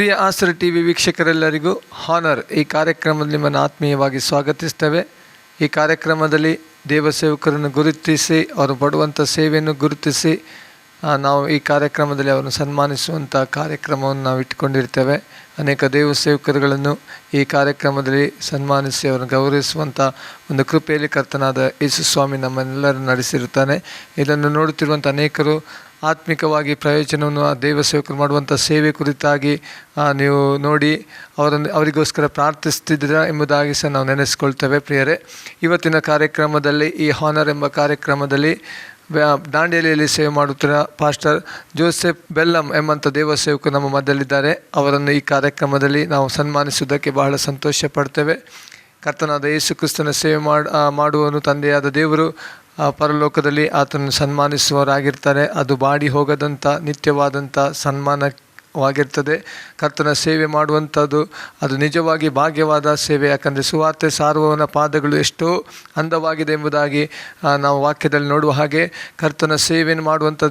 ಪ್ರಿಯ ಆಸರೆ T V ವೀಕ್ಷಕರೆಲ್ಲರಿಗೂ honour ಈ ಕಾರ್ಯಕ್ರಮದಲ್ಲಿ ನಿಮ್ಮನ್ನು ಆತ್ಮೀಯವಾಗಿ ಸ್ವಾಗತಿಸ್ತೇವೆ. ಈ ಕಾರ್ಯಕ್ರಮದಲ್ಲಿ ದೇವಸೇವಕರನ್ನು ಗುರುತಿಸಿ ಅವರು ಪಡುವಂಥ ಸೇವೆಯನ್ನು ಗುರುತಿಸಿ ನಾವು ಈ ಕಾರ್ಯಕ್ರಮದಲ್ಲಿ ಅವರನ್ನು ಸನ್ಮಾನಿಸುವಂಥ ಕಾರ್ಯಕ್ರಮವನ್ನು ನಾವು ಇಟ್ಟುಕೊಂಡಿರ್ತೇವೆ. ಅನೇಕ ದೇವಸೇವಕರುಗಳನ್ನು ಈ ಕಾರ್ಯಕ್ರಮದಲ್ಲಿ ಸನ್ಮಾನಿಸಿ ಅವರನ್ನು ಗೌರವಿಸುವಂಥ ಒಂದು ಕೃಪೆಯಲ್ಲಿ ಕರ್ತನಾದ ಯೇಸು ಸ್ವಾಮಿ ನಮ್ಮನ್ನೆಲ್ಲರನ್ನು ನಡೆಸಿರುತ್ತಾನೆ. ಇದನ್ನು ನೋಡುತ್ತಿರುವಂಥ ಅನೇಕರು ಆತ್ಮಿಕವಾಗಿ ಪ್ರಯೋಜನವನ್ನು ಆ ದೇವಸೇವಕರು ಮಾಡುವಂಥ ಸೇವೆ ಕುರಿತಾಗಿ ನೀವು ನೋಡಿ ಅವರಿಗೋಸ್ಕರ ಪ್ರಾರ್ಥಿಸ್ತಿದ್ದೀರಾ ಎಂಬುದಾಗಿ ಸಹ ನಾವು ನೆನೆಸ್ಕೊಳ್ತೇವೆ. ಪ್ರಿಯರೇ, ಇವತ್ತಿನ ಕಾರ್ಯಕ್ರಮದಲ್ಲಿ ಈ ಹಾನರ್ ಎಂಬ ಕಾರ್ಯಕ್ರಮದಲ್ಲಿ ದಾಂಡೇಲಿಯಲ್ಲಿ ಸೇವೆ ಮಾಡುತ್ತಿರುವ ಪಾಸ್ಟರ್ ಜೋಸೆಫ್ ಬೆಲ್ಲಮ್ ಎಂಬಂಥ ದೇವಸೇವಕರು ನಮ್ಮ ಮಧ್ಯದಲ್ಲಿದ್ದಾರೆ. ಅವರನ್ನು ಈ ಕಾರ್ಯಕ್ರಮದಲ್ಲಿ ನಾವು ಸನ್ಮಾನಿಸುವುದಕ್ಕೆ ಬಹಳ ಸಂತೋಷ ಪಡ್ತೇವೆ. ಕರ್ತನಾದ ಯೇಸು ಕ್ರಿಸ್ತನ ಸೇವೆ ಮಾಡುವನು ತಂದೆಯಾದ ದೇವರು ಪರಲೋಕದಲ್ಲಿ ಆತನನ್ನು ಸನ್ಮಾನಿಸುವವರಾಗಿರ್ತಾರೆ. ಅದು ಬಾಡಿ ಹೋಗದಂಥ ನಿತ್ಯವಾದಂಥ ಸನ್ಮಾನವಾಗಿರ್ತದೆ. ಕರ್ತನ ಸೇವೆ ಮಾಡುವಂಥದ್ದು ಅದು ನಿಜವಾಗಿ ಭಾಗ್ಯವಾದ ಸೇವೆ. ಯಾಕಂದರೆ ಸುವಾರ್ತೆ ಸಾರುವವನ ಪಾದಗಳು ಎಷ್ಟೋ ಅಂದವಾಗಿದೆ ಎಂಬುದಾಗಿ ನಾವು ವಾಕ್ಯದಲ್ಲಿ ನೋಡುವ ಹಾಗೆ ಕರ್ತನ ಸೇವೆಯನ್ನು ಮಾಡುವಂಥ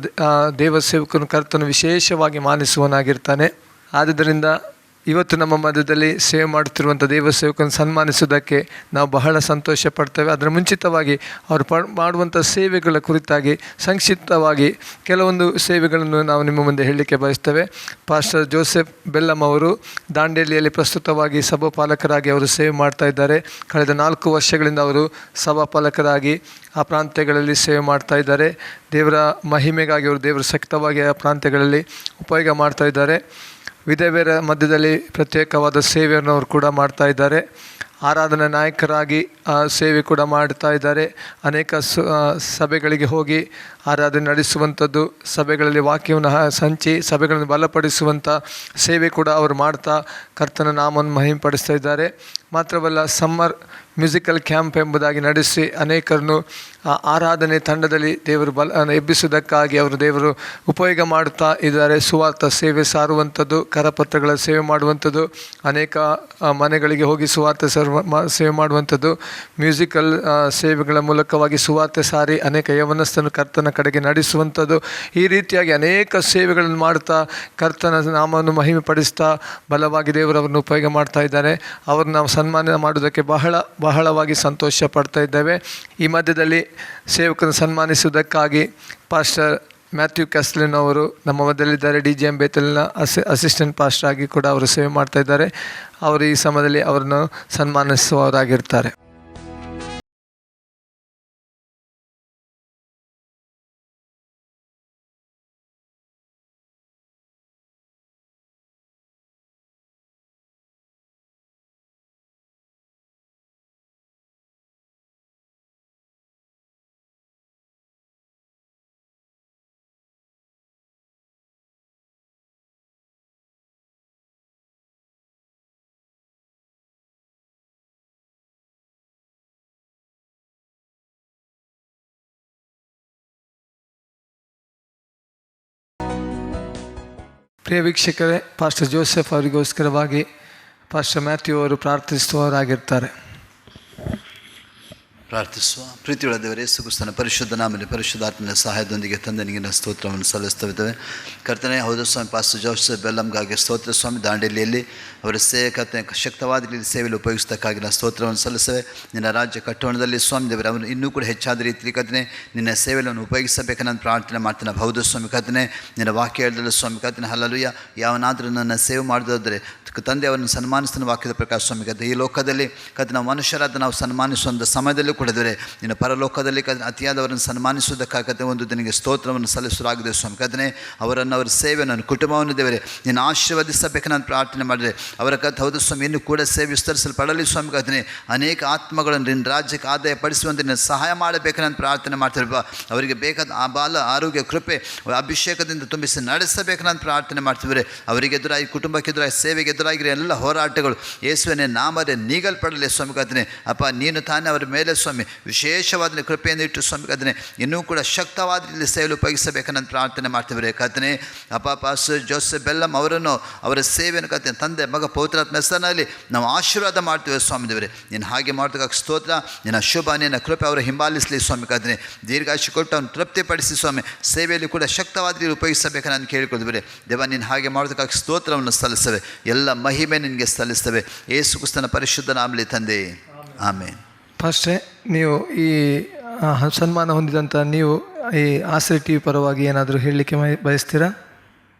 ದೇವಸೇವಕನು ಕರ್ತನ ವಿಶೇಷವಾಗಿ ಮಾನಿಸುವನಾಗಿರ್ತಾನೆ. ಆದ್ದರಿಂದ ಇವತ್ತು ನಮ್ಮ ಮಧ್ಯದಲ್ಲಿ ಸೇವೆ ಮಾಡುತ್ತಿರುವಂಥ ದೇವಸೇವಕನ್ನು ಸನ್ಮಾನಿಸುವುದಕ್ಕೆ ನಾವು ಬಹಳ ಸಂತೋಷ ಪಡ್ತೇವೆ. ಅದರ ಮುಂಚಿತವಾಗಿ ಅವರು ಮಾಡುವಂಥ ಸೇವೆಗಳ ಕುರಿತಾಗಿ ಸಂಕ್ಷಿಪ್ತವಾಗಿ ಕೆಲವೊಂದು ಸೇವೆಗಳನ್ನು ನಾವು ನಿಮ್ಮ ಮುಂದೆ ಹೇಳಲಿಕ್ಕೆ ಬಯಸ್ತೇವೆ. ಪಾಸ್ಟರ್ ಜೋಸೆಫ್ ಬೆಲ್ಲಮ್ ಅವರು ದಾಂಡೇಲಿಯಲ್ಲಿ ಪ್ರಸ್ತುತವಾಗಿ ಸಭಾಪಾಲಕರಾಗಿ ಅವರು ಸೇವೆ ಮಾಡ್ತಾ ಇದ್ದಾರೆ. ಕಳೆದ 4 ವರ್ಷಗಳಿಂದ ಅವರು ಸಭಾಪಾಲಕರಾಗಿ ಆ ಪ್ರಾಂತ್ಯಗಳಲ್ಲಿ ಸೇವೆ ಮಾಡ್ತಾ ಇದ್ದಾರೆ. ದೇವರ ಮಹಿಮೆಗಾಗಿ ಅವರು ದೇವರ ಸಕ್ತವಾಗಿ ಆ ಪ್ರಾಂತ್ಯಗಳಲ್ಲಿ ಉಪಯೋಗ ಮಾಡ್ತಾ ಇದ್ದಾರೆ. ವಿಧವೆಯರ ಮಧ್ಯದಲ್ಲಿ ಪ್ರತ್ಯೇಕವಾದ ಸೇವೆಯನ್ನು ಅವರು ಕೂಡ ಮಾಡ್ತಾ ಇದ್ದಾರೆ. ಆರಾಧನಾ ನಾಯಕರಾಗಿ ಸೇವೆ ಕೂಡ ಮಾಡ್ತಾ ಇದ್ದಾರೆ. ಅನೇಕ ಸಭೆಗಳಿಗೆ ಹೋಗಿ ಆರಾಧನೆ ನಡೆಸುವಂಥದ್ದು, ಸಭೆಗಳಲ್ಲಿ ವಾಕ್ಯವನ್ನು ಹಂಚಿ ಸಭೆಗಳನ್ನು ಬಲಪಡಿಸುವಂಥ ಸೇವೆ ಕೂಡ ಅವರು ಮಾಡ್ತಾ ಕರ್ತನ ನಾಮವನ್ನು ಮಹಿಮೆಪಡಿಸ್ತಾ ಇದ್ದಾರೆ. ಮಾತ್ರವಲ್ಲ, ಸಮ್ಮರ್ ಮ್ಯೂಸಿಕಲ್ ಕ್ಯಾಂಪ್ ಎಂಬುದಾಗಿ ನಡೆಸಿ ಅನೇಕರನ್ನು ಆರಾಧನೆ ತಂಡದಲ್ಲಿ ದೇವರು ಎಬ್ಬಿಸುವುದಕ್ಕಾಗಿ ಅವರು ದೇವರು ಉಪಯೋಗ ಮಾಡುತ್ತಾ ಇದ್ದಾರೆ. ಸುವಾರ್ಥ ಸೇವೆ ಸಾರುವಂಥದ್ದು, ಕರಪತ್ರಗಳ ಸೇವೆ ಮಾಡುವಂಥದ್ದು, ಅನೇಕ ಮನೆಗಳಿಗೆ ಹೋಗಿ ಸುವಾರ್ಥ ಸೇವೆ ಮಾಡುವಂಥದ್ದು, ಮ್ಯೂಸಿಕಲ್ ಸೇವೆಗಳ ಮೂಲಕವಾಗಿ ಸುವಾರ್ತೆ ಸಾರಿ ಅನೇಕ ಯವನಸ್ಥನ್ನು ಕರ್ತನ ಕಡೆಗೆ ನಡೆಸುವಂಥದ್ದು, ಈ ರೀತಿಯಾಗಿ ಅನೇಕ ಸೇವೆಗಳನ್ನು ಮಾಡ್ತಾ ಕರ್ತನ ನಾಮವನ್ನು ಮಹಿಮೆ ಪಡಿಸ್ತಾ ಬಲವಾಗಿ ದೇವರವರನ್ನು ಉಪಯೋಗ ಮಾಡ್ತಾ ಇದ್ದಾರೆ. ಅವ್ರನ್ನ ನಾವು ಸನ್ಮಾನ ಮಾಡುವುದಕ್ಕೆ ಬಹಳವಾಗಿ ಸಂತೋಷ ಪಡ್ತಾ ಇದ್ದೇವೆ. ಈ ಮಧ್ಯದಲ್ಲಿ ಸೇವಕರನ್ನು ಸನ್ಮಾನಿಸುವುದಕ್ಕಾಗಿ ಪಾಸ್ಟರ್ ಮ್ಯಾಥ್ಯೂ ಕ್ಯಾಸ್ಲಿನ್ ಅವರು ನಮ್ಮ ಮಧ್ಯದಲ್ಲಿದ್ದಾರೆ. DGM ಬೇತಲಿನ ಅಸಿಸ್ಟೆಂಟ್ ಪಾಸ್ಟರ್ ಆಗಿ ಕೂಡ ಅವರು ಸೇವೆ ಮಾಡ್ತಾ ಇದ್ದಾರೆ. ಅವರು ಈ ಸಮಯದಲ್ಲಿ ಅವರನ್ನು ಸನ್ಮಾನಿಸುವವರಾಗಿರ್ತಾರೆ. ಪ್ರಿಯ ವೀಕ್ಷಕರೇ, ಪಾಸ್ಟರ್ ಜೋಸೆಫ್ ಅವರಿಗೋಸ್ಕರವಾಗಿ ಪಾಸ್ಟರ್ ಮ್ಯಾಥ್ಯೂ ಅವರು ಪ್ರಾರ್ಥಿಸುವವರಾಗಿರ್ತಾರೆ. ಪ್ರಾರ್ಥಿಸುವ. ಪ್ರೀತಿಯುಳ್ಳ ದೇವರೇ, ಯೇಸು ಕ್ರಿಸ್ತನ ಪರಿಶುದ್ಧ ನಾಮದಲ್ಲಿ ಪರಿಶುದ್ಧಾತ್ಮನ ಸಹಾಯದೊಂದಿಗೆ ತಂದೆ ನಿಮಗೆ ಸ್ತೋತ್ರವನ್ನು ಸಲ್ಲಿಸ್ತೇವೆ. ಕರ್ತನೆ, ಹೌದು ಸ್ವಾಮಿ, ಪಾಸ್ಟರ್ ಜೋಸೆಫ್ ಬೆಲ್ಲಮ್ಗಾಗಿ ಸ್ತೋತ್ರ ಸ್ವಾಮಿ. ದಾಂಡೇಲಿಯಲ್ಲಿ ಅವರ ಕರ್ತನೆ ಶಕ್ತವಾದ ಸೇವೆಯಲ್ಲಿ ಉಪಯೋಗಿಸೋದಕ್ಕಾಗಿ ನಾವು ಸ್ತೋತ್ರವನ್ನು ಸಲ್ಲಿಸ್ತೇವೆ. ನಿನ್ನ ರಾಜ್ಯ ಕಟ್ಟೋಣದಲ್ಲಿ ಸ್ವಾಮಿ ದೇವರೇ, ಅವನು ಇನ್ನೂ ಕೂಡ ಹೆಚ್ಚಾದ ರೀತಿಯಲ್ಲಿ ಕರ್ತನೆ ನಿನ್ನ ಸೇವೆಯನ್ನು ಅವನು ಉಪಯೋಗಿಸಬೇಕು ನಾನು ಪ್ರಾರ್ಥನೆ ಮಾಡ್ತೇನೆ. ಹೌದು ಸ್ವಾಮಿ ಕರ್ತನೆ, ನಿನ್ನ ವಾಕ್ಯ ಹೇಳಿದಲ್ಲ ಸ್ವಾಮಿ ಕರ್ತನೆ, ಹಲ್ಲಲುಯ್ಯ, ಯಾವನಾದರೂ ನನ್ನ ಸೇವೆ ಮಾಡೋದಾದರೆ ತಂದೆ ಅವರನ್ನು ಸನ್ಮಾನಿಸ್ತಾನೆ ವಾಕ್ಯದ ಪ್ರಕಾರ ಸ್ವಾಮಿ ಕರ್ತನೆ. ಈ ಲೋಕದಲ್ಲಿ ಕರ್ತನೆ ನಾವು ಮನುಷ್ಯರಾದ ನಾವು ಸನ್ಮಾನಿಸುವಂಥ ಸಮಯದಲ್ಲೂ ಕೂಡ ದೇವರೇ, ನಿನ್ನ ಪರಲೋಕದಲ್ಲಿ ಅತಿಯಾದವರನ್ನು ಸನ್ಮಾನಿಸುವುದಕ್ಕಾಗತ್ತೆ ಒಂದು ನಿನಗೆ ಸ್ತೋತ್ರವನ್ನು ಸಲ್ಲಿಸಲಾಗಿದೆ ಸ್ವಾಮಿ ಕರ್ತನೆ. ಅವರನ್ನು ಅವರ ಸೇವೆ ನನ್ನ ಕುಟುಂಬವನ್ನು ದೇವರೇ ನೀನು ಆಶೀರ್ವದಿಸಬೇಕು ನಾನು ಪ್ರಾರ್ಥನೆ ಮಾಡಿದೆ. ಅವರ ಕಥೆ ಹೌದು ಸ್ವಾಮಿ, ಇನ್ನೂ ಕೂಡ ಸೇವೆ ವಿಸ್ತರಿಸಲ್ಪಡಲಿ ಸ್ವಾಮಿ ಕರ್ತನೆ. ಅನೇಕ ಆತ್ಮಗಳನ್ನು ನಿನ್ನ ರಾಜ್ಯಕ್ಕೆ ಆದಾಯ ಪಡಿಸುವಂತೆ ನೀನು ಸಹಾಯ ಮಾಡಬೇಕು ನಾನು ಪ್ರಾರ್ಥನೆ ಮಾಡ್ತಿರ್ಬ. ಅವರಿಗೆ ಬೇಕಾದ ಆ ಬಾಲ ಆರೋಗ್ಯ ಕೃಪೆ ಅಭಿಷೇಕದಿಂದ ತುಂಬಿಸಿ ನಡೆಸಬೇಕು ನಾನು ಪ್ರಾರ್ಥನೆ ಮಾಡ್ತಿದ್ದಾರೆ. ಅವರಿಗೆ ಎದುರಾಗಿ ಕುಟುಂಬಕ್ಕೆ ಎದುರಾಗಿ ಸೇವೆಗೆ ಎದುರಾಗಿರೋ ಎಲ್ಲ ಹೋರಾಟಗಳು ಯೇಸುವಿನ ನಾಮದೇ ನೀಗಲ್ಪಡಲಿ ಸ್ವಾಮಿ ಕರ್ತನೆ. ಅಪ್ಪ, ನೀನು ತಾನೇ ಅವರ ಮೇಲೆ ಸ್ವಾಮಿ ಸ್ವಾಮಿ ವಿಶೇಷವಾದ ಕೃಪೆಯನ್ನು ಇಟ್ಟು ಸ್ವಾಮಿ ಕರ್ತನೆ ಇನ್ನೂ ಕೂಡ ಶಕ್ತವಾದ ರೀತಿಯಲ್ಲಿ ಸೇವೆಯಲ್ಲಿ ಉಪಯೋಗಿಸಬೇಕನ್ನೋ ಪ್ರಾರ್ಥನೆ ಮಾಡ್ತೀವಿ ಕರ್ತನೆ. ಅಪ್ಪ ಪಾಸ್ಟರ್ ಜೋಸೆಫ್ ಬೆಲ್ಲಮ್ ಅವರನ್ನು ಅವರ ಸೇವೆಯನ್ನು ಕರ್ತನೆ ತಂದೆ ಮಗ ಪವಿತ್ರಾತ್ಮ ಹೆಸರಿನಲ್ಲಿ ನಾವು ಆಶೀರ್ವಾದ ಮಾಡ್ತೀವಿ ಸ್ವಾಮಿ ದೇವರೇ. ನೀನು ಹಾಗೆ ಮಾಡ್ತಕ್ಕ ಸ್ತೋತ್ರ, ನಿನ್ನ ಶುಭ ನಿನ್ನ ಕೃಪೆ ಅವರು ಹಿಂಬಾಲಿಸಲಿ ಸ್ವಾಮಿ ಕರ್ತನೆ. ದೀರ್ಘಾಯುಷ್ಯ ಕೊಟ್ಟು ಅವನು ತೃಪ್ತಿಪಡಿಸಿ ಸ್ವಾಮಿ ಸೇವೆಯಲ್ಲಿ ಕೂಡ ಶಕ್ತವಾದ ರೀತಿ ಉಪಯೋಗಿಸಬೇಕನ್ನು ನಾನು ಕೇಳಿಕೊಳ್ತೀವಿ ದೇವ. ನೀನು ಹಾಗೆ ಮಾಡೋದಕ್ಕಾಗಿ ಸ್ತೋತ್ರವನ್ನು ಸಲ್ಲಿಸ್ತೇವೆ, ಎಲ್ಲ ಮಹಿಮೆ ನಿನಗೆ ಸಲ್ಲಿಸ್ತೇವೆ ಯೇಸು ಕ್ರಿಸ್ತನ ಪರಿಶುದ್ಧ ನಾಮದಲ್ಲಿ ತಂದೆ, ಆಮೇನ್. ಫಸ್ಟೇ ನೀವು ಈ ಸನ್ಮಾನ ಹೊಂದಿದಂಥ ನೀವು ಈ ಆಶ್ರಯ ಟಿ ವಿ ಪರವಾಗಿ ಏನಾದರೂ ಹೇಳಲಿಕ್ಕೆ ಬಯಸ್ತೀರಾ?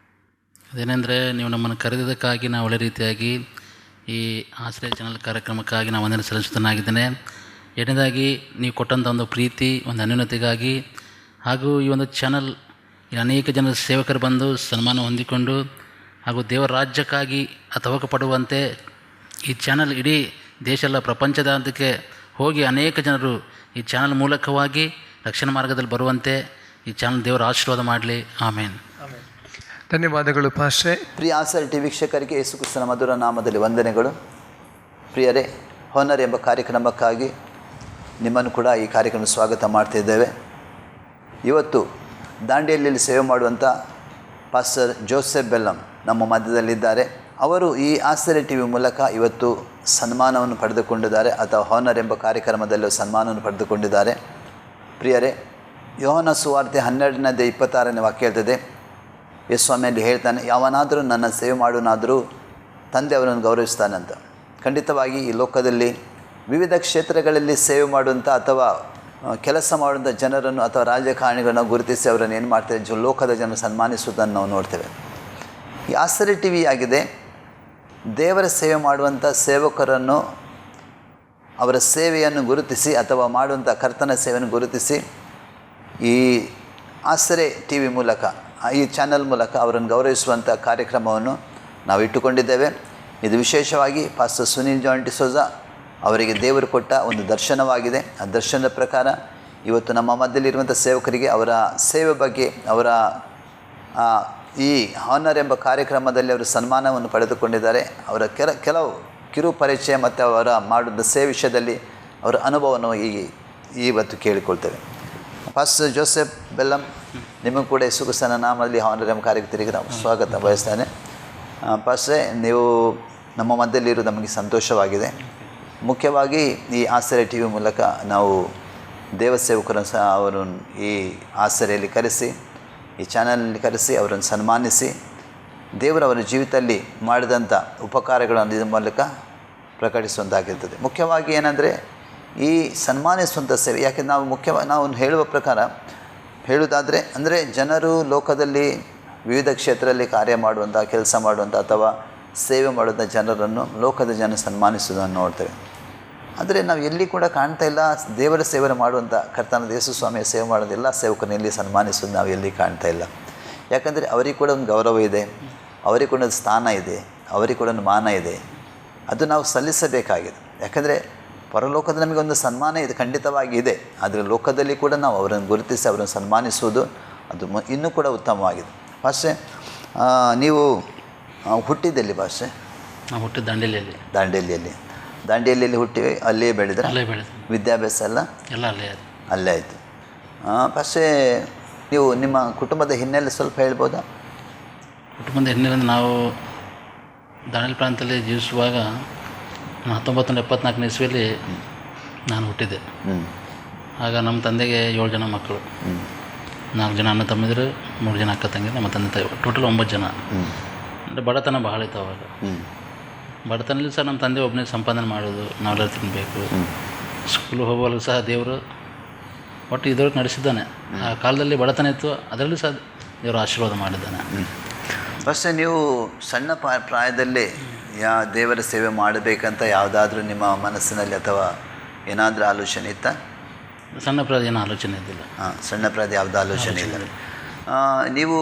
ಅದೇನೆಂದರೆ ನೀವು ನಮ್ಮನ್ನು ಕರೆದಿದ್ದಕ್ಕಾಗಿ ನಾವು ಒಳ್ಳೆ ರೀತಿಯಾಗಿ ಈ ಆಶ್ರಯ ಚಾನಲ್ ಕಾರ್ಯಕ್ರಮಕ್ಕಾಗಿ ನಾವು ವಂದನೆ ಸಲ್ಲಿಸುತ್ತನಾಗಿದ್ದೇನೆ. ಎರಡನೇದಾಗಿ ನೀವು ಕೊಟ್ಟಂಥ ಒಂದು ಪ್ರೀತಿ, ಒಂದು ಅನ್ಯೂನ್ಯತೆಗಾಗಿ ಹಾಗೂ ಈ ಒಂದು ಚಾನಲ್ ಅನೇಕ ಜನರ ಸೇವಕರು ಬಂದು ಸನ್ಮಾನ ಹೊಂದಿಕೊಂಡು ಹಾಗೂ ದೇವರ ರಾಜ್ಯಕ್ಕಾಗಿ ತವಕ ಪಡುವಂತೆ ಈ ಚಾನಲ್ ಇಡೀ ದೇಶ ಎಲ್ಲ ಪ್ರಪಂಚದಾದ್ಯಂತಕ್ಕೆ ಹೋಗಿ ಅನೇಕ ಜನರು ಈ ಚಾನಲ್ ಮೂಲಕವಾಗಿ ರಕ್ಷಣಾ ಮಾರ್ಗದಲ್ಲಿ ಬರುವಂತೆ ಈ ಚಾನಲ್ ದೇವರ ಆಶೀರ್ವಾದ ಮಾಡಲಿ. ಆಮೇನ್. ಧನ್ಯವಾದಗಳು ಪಾಸ್ಟ್ರೇ. ಪ್ರಿಯ ಆಸರ್ ಟಿ ವೀಕ್ಷಕರಿಗೆ ಯೇಸು ಕ್ರಿಸ್ತನ ಮಧುರ ನಾಮದಲ್ಲಿ ವಂದನೆಗಳು. ಪ್ರಿಯರೇ, ಹಾನರ್ ಎಂಬ ಕಾರ್ಯಕ್ರಮಕ್ಕಾಗಿ ನಿಮ್ಮನ್ನು ಕೂಡ ಈ ಕಾರ್ಯಕ್ರಮ ಸ್ವಾಗತ ಮಾಡ್ತಿದ್ದೇವೆ. ಇವತ್ತು ದಾಂಡೇಲಿಯಲ್ಲಿ ಸೇವೆ ಮಾಡುವಂಥ ಪಾಸ್ಟರ್ ಜೋಸೆಫ್ ಬೆಲ್ಲಮ್ ನಮ್ಮ ಮಧ್ಯದಲ್ಲಿದ್ದಾರೆ. ಅವರು ಈ ಆಶ್ರಯ ಟಿ ವಿ ಮೂಲಕ ಇವತ್ತು ಸನ್ಮಾನವನ್ನು ಪಡೆದುಕೊಂಡಿದ್ದಾರೆ, ಅಥವಾ ಹಾನರ್ ಎಂಬ ಕಾರ್ಯಕ್ರಮದಲ್ಲಿ ಸನ್ಮಾನವನ್ನು ಪಡೆದುಕೊಂಡಿದ್ದಾರೆ. ಪ್ರಿಯರೇ, ಯೋಹಾನ ಸುವಾರ್ತೆ 12:26 ವಾಕ್ಯ ಹೇಳ್ತದೆ, ಯೇಸು ಸ್ವಾಮಿಯಲ್ಲಿ ಹೇಳ್ತಾನೆ, ಯಾವನಾದರೂ ನನ್ನ ಸೇವೆ ಮಾಡೋನಾದರೂ ತಂದೆ ಅವರನ್ನು ಗೌರವಿಸ್ತಾನಂತ. ಖಂಡಿತವಾಗಿ ಈ ಲೋಕದಲ್ಲಿ ವಿವಿಧ ಕ್ಷೇತ್ರಗಳಲ್ಲಿ ಸೇವೆ ಮಾಡುವಂಥ ಅಥವಾ ಕೆಲಸ ಮಾಡುವಂಥ ಜನರನ್ನು ಅಥವಾ ರಾಜಕಾರಣಿಗಳನ್ನು ಗುರುತಿಸಿ ಅವರನ್ನು ಏನು ಮಾಡ್ತೇವೆ, ಲೋಕದ ಜನರು ಸನ್ಮಾನಿಸುವುದನ್ನು ನಾವು ನೋಡ್ತೇವೆ. ಈ ಆಶ್ರಯ ಟಿ ವಿ ಆಗಿದೆ ದೇವರ ಸೇವೆ ಮಾಡುವಂಥ ಸೇವಕರನ್ನು ಅವರ ಸೇವೆಯನ್ನು ಗುರುತಿಸಿ ಅಥವಾ ಮಾಡುವಂಥ ಕರ್ತನ ಸೇವೆಯನ್ನು ಗುರುತಿಸಿ ಈ ಆಶ್ರಯ ಟಿ ವಿ ಮೂಲಕ, ಈ ಚಾನಲ್ ಮೂಲಕ ಅವರನ್ನು ಗೌರವಿಸುವಂಥ ಕಾರ್ಯಕ್ರಮವನ್ನು ನಾವು ಇಟ್ಟುಕೊಂಡಿದ್ದೇವೆ. ಇದು ವಿಶೇಷವಾಗಿ ಪಾಸ್ಟರ್ ಸುನೀಲ್ ಜಾನ್ ಡಿಸೋಜಾ ಅವರಿಗೆ ದೇವರು ಕೊಟ್ಟ ಒಂದು ದರ್ಶನವಾಗಿದೆ. ಆ ದರ್ಶನದ ಪ್ರಕಾರ ಇವತ್ತು ನಮ್ಮ ಮಧ್ಯದಲ್ಲಿರುವಂಥ ಸೇವಕರಿಗೆ ಅವರ ಸೇವೆ ಬಗ್ಗೆ, ಅವರ ಈ ಹಾನರ್ ಎಂಬ ಕಾರ್ಯಕ್ರಮದಲ್ಲಿ ಅವರು ಸನ್ಮಾನವನ್ನು ಪಡೆದುಕೊಂಡಿದ್ದಾರೆ. ಅವರ ಕೆಲವು ಕಿರು ಪರಿಚಯ ಮತ್ತು ಅವರ ಮಾಡಿದ ಸೇವೆ ವಿಷಯದಲ್ಲಿ ಅವರ ಅನುಭವವನ್ನು ಇವತ್ತು ಕೇಳಿಕೊಳ್ತೇವೆ. ಪಾಸ್ಟರ್ ಜೋಸೆಫ್ ಬೆಲ್ಲಮ್, ನಿಮಗೂ ಕೂಡ ಯೇಸು ಕ್ರಿಸ್ತನ ನಾಮದಲ್ಲಿ ಹಾನರ್ ಎಂಬ ಕಾರ್ಯಕ್ರಮಕ್ಕೆ ನಾವು ಸ್ವಾಗತ ಬಯಸ್ತೇನೆ. ಪಾಸ್ಟ್ರೇ, ನೀವು ನಮ್ಮ ಮಧ್ಯದಲ್ಲಿರೋದು ನಮಗೆ ಸಂತೋಷವಾಗಿದೆ. ಮುಖ್ಯವಾಗಿ ಈ ಆಶ್ರಯ ಟಿ ವಿ ಮೂಲಕ ನಾವು ದೇವಸೇವಕರನ್ನು ಸಹ ಅವರನ್ನು ಈ ಆಶ್ರಯಲ್ಲಿ ಕರೆಸಿ, ಈ ಚಾನಲ್ನಲ್ಲಿ ಕರೆಸಿ ಅವರನ್ನು ಸನ್ಮಾನಿಸಿ ದೇವರವರ ಜೀವಿತದಲ್ಲಿ ಮಾಡಿದಂಥ ಉಪಕಾರಗಳನ್ನು ಇದರ ಮೂಲಕ ಪ್ರಕಟಿಸುವಂತಾಗಿರ್ತದೆ. ಮುಖ್ಯವಾಗಿ ಏನಂದರೆ ಈ ಸನ್ಮಾನಿಸುವಂಥ ಸೇವೆ, ಯಾಕೆಂದರೆ ನಾವು ಮುಖ್ಯವಾಗಿ ನಾವು ಹೇಳುವ ಪ್ರಕಾರ ಹೇಳುವುದಾದರೆ ಅಂದರೆ ಜನರು ಲೋಕದಲ್ಲಿ ವಿವಿಧ ಕ್ಷೇತ್ರದಲ್ಲಿ ಕಾರ್ಯ ಮಾಡುವಂಥ, ಕೆಲಸ ಮಾಡುವಂಥ ಅಥವಾ ಸೇವೆ ಮಾಡುವಂಥ ಜನರನ್ನು ಲೋಕದ ಜನ ಸನ್ಮಾನಿಸುವುದನ್ನು ನೋಡ್ತೇವೆ. ಆದರೆ ನಾವು ಎಲ್ಲಿ ಕೂಡ ಕಾಣ್ತಾ ಇಲ್ಲ ದೇವರ ಸೇವೆ ಮಾಡುವಂಥ ಕರ್ತನಾದ ಯೇಸು ಸ್ವಾಮಿಯ ಸೇವೆ ಮಾಡೋದು ಎಲ್ಲ ಸೇವಕರನ್ನು ಎಲ್ಲಿ ಸನ್ಮಾನಿಸೋದು ನಾವು ಎಲ್ಲಿ ಕಾಣ್ತಾ ಇಲ್ಲ. ಯಾಕಂದರೆ ಅವರಿಗೆ ಕೂಡ ಒಂದು ಗೌರವ ಇದೆ, ಅವರಿಗೆ ಕೂಡ ಒಂದು ಸ್ಥಾನ ಇದೆ, ಅವರಿಗೆ ಕೂಡ ಒಂದು ಮಾನ ಇದೆ. ಅದು ನಾವು ಸಲ್ಲಿಸಬೇಕಾಗಿದೆ. ಯಾಕಂದರೆ ಪರಲೋಕದ ನಮಗೊಂದು ಸನ್ಮಾನ ಇದೆ, ಖಂಡಿತವಾಗಿ ಇದೆ. ಆದರೆ ಲೋಕದಲ್ಲಿ ಕೂಡ ನಾವು ಅವರನ್ನು ಗುರುತಿಸಿ ಅವರನ್ನು ಸನ್ಮಾನಿಸುವುದು ಅದು ಇನ್ನೂ ಕೂಡ ಉತ್ತಮವಾಗಿದೆ. ಭಾಷೆ, ನೀವು ಹುಟ್ಟಿದ್ದೆಲ್ಲಿ ಭಾಷೆ? ನಾವು ಹುಟ್ಟಿದ ದಾಂಡೇಲಿಯಲ್ಲಿ ಹುಟ್ಟಿ ಅಲ್ಲಿಯೇ ಬೆಳೆದ್ರೆ? ಅಲ್ಲೇ ಬೆಳೆದ. ವಿದ್ಯಾಭ್ಯಾಸ ಎಲ್ಲ ಅಲ್ಲೇ ಆಯಿತು. ಭಾಷೆ, ನೀವು ನಿಮ್ಮ ಕುಟುಂಬದ ಹಿನ್ನೆಲೆ ಸ್ವಲ್ಪ ಹೇಳ್ಬೋದಾ? ಕುಟುಂಬದ ಹಿನ್ನೆಲೆ ನಾವು ದಾಂಡೇಲಿ ಪ್ರಾಂತದಲ್ಲಿ ಜೀವಿಸುವಾಗ 1974 ಇಸ್ವಿಯಲ್ಲಿ ನಾನು ಹುಟ್ಟಿದ್ದೆ. ಆಗ ನಮ್ಮ ತಂದೆಗೆ 7 ಜನ ಮಕ್ಕಳು, 4 ಜನ ಅಣ್ಣ ತಮ್ಮಿದ್ರು, 3 ಜನ ಅಕ್ಕ ತಂಗಿ, ನಮ್ಮ ತಂದೆ ತಾಯಿ, ಟೋಟಲ್ 9 ಜನ. ಅಂದರೆ ಬಡತನ ಭಾಳ ಇತ್ತು ಅವಾಗ. ಬಡತನಲ್ಲಿ ಸಹ ನಮ್ಮ ತಂದೆ ಒಬ್ಬನೇ ಸಂಪಾದನೆ ಮಾಡೋದು, ನಾವೆಲ್ಲರೂ ತಿನ್ನಬೇಕು. ಸ್ಕೂಲಿಗೆ ಹೋಗುವಾಗ ಸಹ ದೇವರು ಒಟ್ಟು ಇದ್ರೊಳಗೆ ನಡೆಸಿದ್ದಾನೆ. ಆ ಕಾಲದಲ್ಲಿ ಬಡತನ ಇತ್ತು, ಅದರಲ್ಲೂ ಸಹ ದೇವರು ಆಶೀರ್ವಾದ ಮಾಡಿದ್ದಾನೆ. ಫಸ್ಟ್ ನೀವು ಸಣ್ಣ ಪ್ರಾಯದಲ್ಲಿ ದೇವರ ಸೇವೆ ಮಾಡಬೇಕಂತ ಯಾವುದಾದ್ರೂ ನಿಮ್ಮ ಮನಸ್ಸಿನಲ್ಲಿ ಅಥವಾ ಏನಾದರೂ ಆಲೋಚನೆ ಇತ್ತಾ? ಸಣ್ಣ ಪ್ರಾಯದ ಏನೂ ಆಲೋಚನೆ ಇದ್ದಿಲ್ಲ. ಸಣ್ಣ ಪ್ರಾಯದ ಯಾವುದೂ ಆಲೋಚನೆ ಇಲ್ಲ. ನೀವು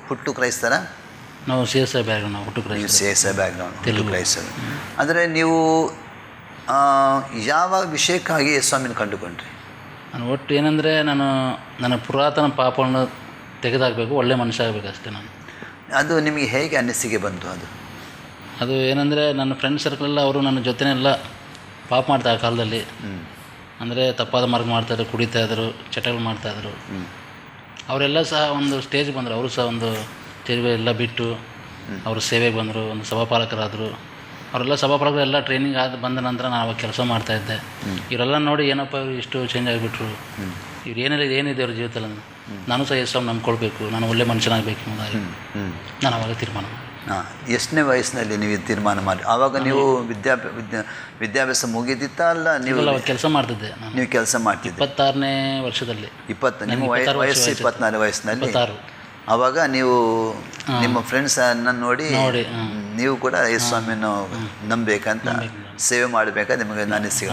ಹುಟ್ಟು ಕ್ರೈಸ್ತರ? ನಾವು CSI ಬ್ಯಾಕ್ಗ್ರೌಂಡ್, ನಾವು ಹುಟ್ಟು ಕ್ರೈಸ್ತ. CSI ಬ್ಯಾಕ್ಗ್ರೌಂಡ್, ತೆಲುಗು ಕ್ರೈಸ್ತರು. ಅಂದರೆ ನೀವು ಯಾವ ವಿಷಯಕ್ಕಾಗಿ ಸ್ವಾಮಿನ ಕಂಡುಕೊಂಡ್ರಿ? ನಾನು ಒಟ್ಟು ಏನಂದರೆ ನನ್ನ ಪುರಾತನ ಪಾಪವನ್ನು ತೆಗೆದಾಕಬೇಕು, ಒಳ್ಳೆ ಮನುಷ್ಯ ಆಗಬೇಕು ಅಷ್ಟೇ ನಾನು. ಅದು ನಿಮಗೆ ಹೇಗೆ ಅನಿಸಿಕೆ ಬಂತು? ಅದು ಏನಂದರೆ ನನ್ನ ಫ್ರೆಂಡ್ ಸರ್ಕಲೆಲ್ಲ ಅವರು ನನ್ನ ಜೊತೆನೆಲ್ಲ ಪಾಪ ಮಾಡ್ತಾರೆ ಆ ಕಾಲದಲ್ಲಿ. ಅಂದರೆ ತಪ್ಪಾದ ಮಾರ್ಗ ಮಾಡ್ತಾಯಿದ್ರು, ಕುಡಿತಾಯಿದ್ರು, ಚಟಗಳು ಮಾಡ್ತಾಯಿದ್ರು. ಅವರೆಲ್ಲ ಸಹ ಒಂದು ಸ್ಟೇಜ್ ಬಂದರು. ಅವರು ಸಹ ಒಂದು ಸ್ಟೇಜ್ ಎಲ್ಲ ಬಿಟ್ಟು ಅವರು ಸೇವೆಗೆ ಬಂದರು, ಒಂದು ಸಭಾಪಾಲಕರಾದರು. ಅವರೆಲ್ಲ ಸಭಾಪಾಲಕರು ಎಲ್ಲ ಟ್ರೈನಿಂಗ್ ಬಂದ ನಂತರ ನಾನು ಅವಾಗ ಕೆಲಸ ಮಾಡ್ತಾಯಿದ್ದೆ. ಇವರೆಲ್ಲ ನೋಡಿ ಏನಪ್ಪ ಇವರು ಇಷ್ಟು ಚೇಂಜ್ ಆಗಿಬಿಟ್ರು, ಇವ್ರು ಏನಿದೆ ಅವ್ರ ಜೀವಿತದಲ್ಲಿ, ನಾನು ಸಹ ಯೇಸು ನಂಬ್ಕೊಳ್ಬೇಕು, ನಾನು ಒಳ್ಳೆ ಮನುಷ್ಯನಾಗಬೇಕು ಎಂಬುದಾಗಿ ನಾನು ಅವಾಗ ತೀರ್ಮಾನ ಮಾಡಿದೆ. ಎಷ್ಟನೇ ವಯಸ್ಸಿನಲ್ಲಿ ನೀವು ತೀರ್ಮಾನ ಮಾಡಿ? ಆವಾಗ ನೀವು ವಿದ್ಯಾಭ್ಯಾಸ ಮುಗಿದಿತ್ತಾ ಅಲ್ಲ? ನೀವು ಕೆಲಸ ಮಾಡ್ತಿದ್ದೆ. ನೀವು ಕೆಲಸ ಮಾಡ್ತಿದ್ದೆ 26ನೇ ವರ್ಷದಲ್ಲಿ. ನಿಮ್ಮ ವಯಸ್ಸು 24 ವಯಸ್ಸಿನಲ್ಲಿ. ಆವಾಗ ನೀವು ನಿಮ್ಮ ಫ್ರೆಂಡ್ಸನ್ನು ನೋಡಿ ನೀವು ಕೂಡ ಯೇಸು ಸ್ವಾಮಿಯನ್ನು ನಂಬಬೇಕಂತ, ಸೇವೆ ಮಾಡಬೇಕಂತ ನಿಮಗೆ ಅನಿಸಿಕೆ.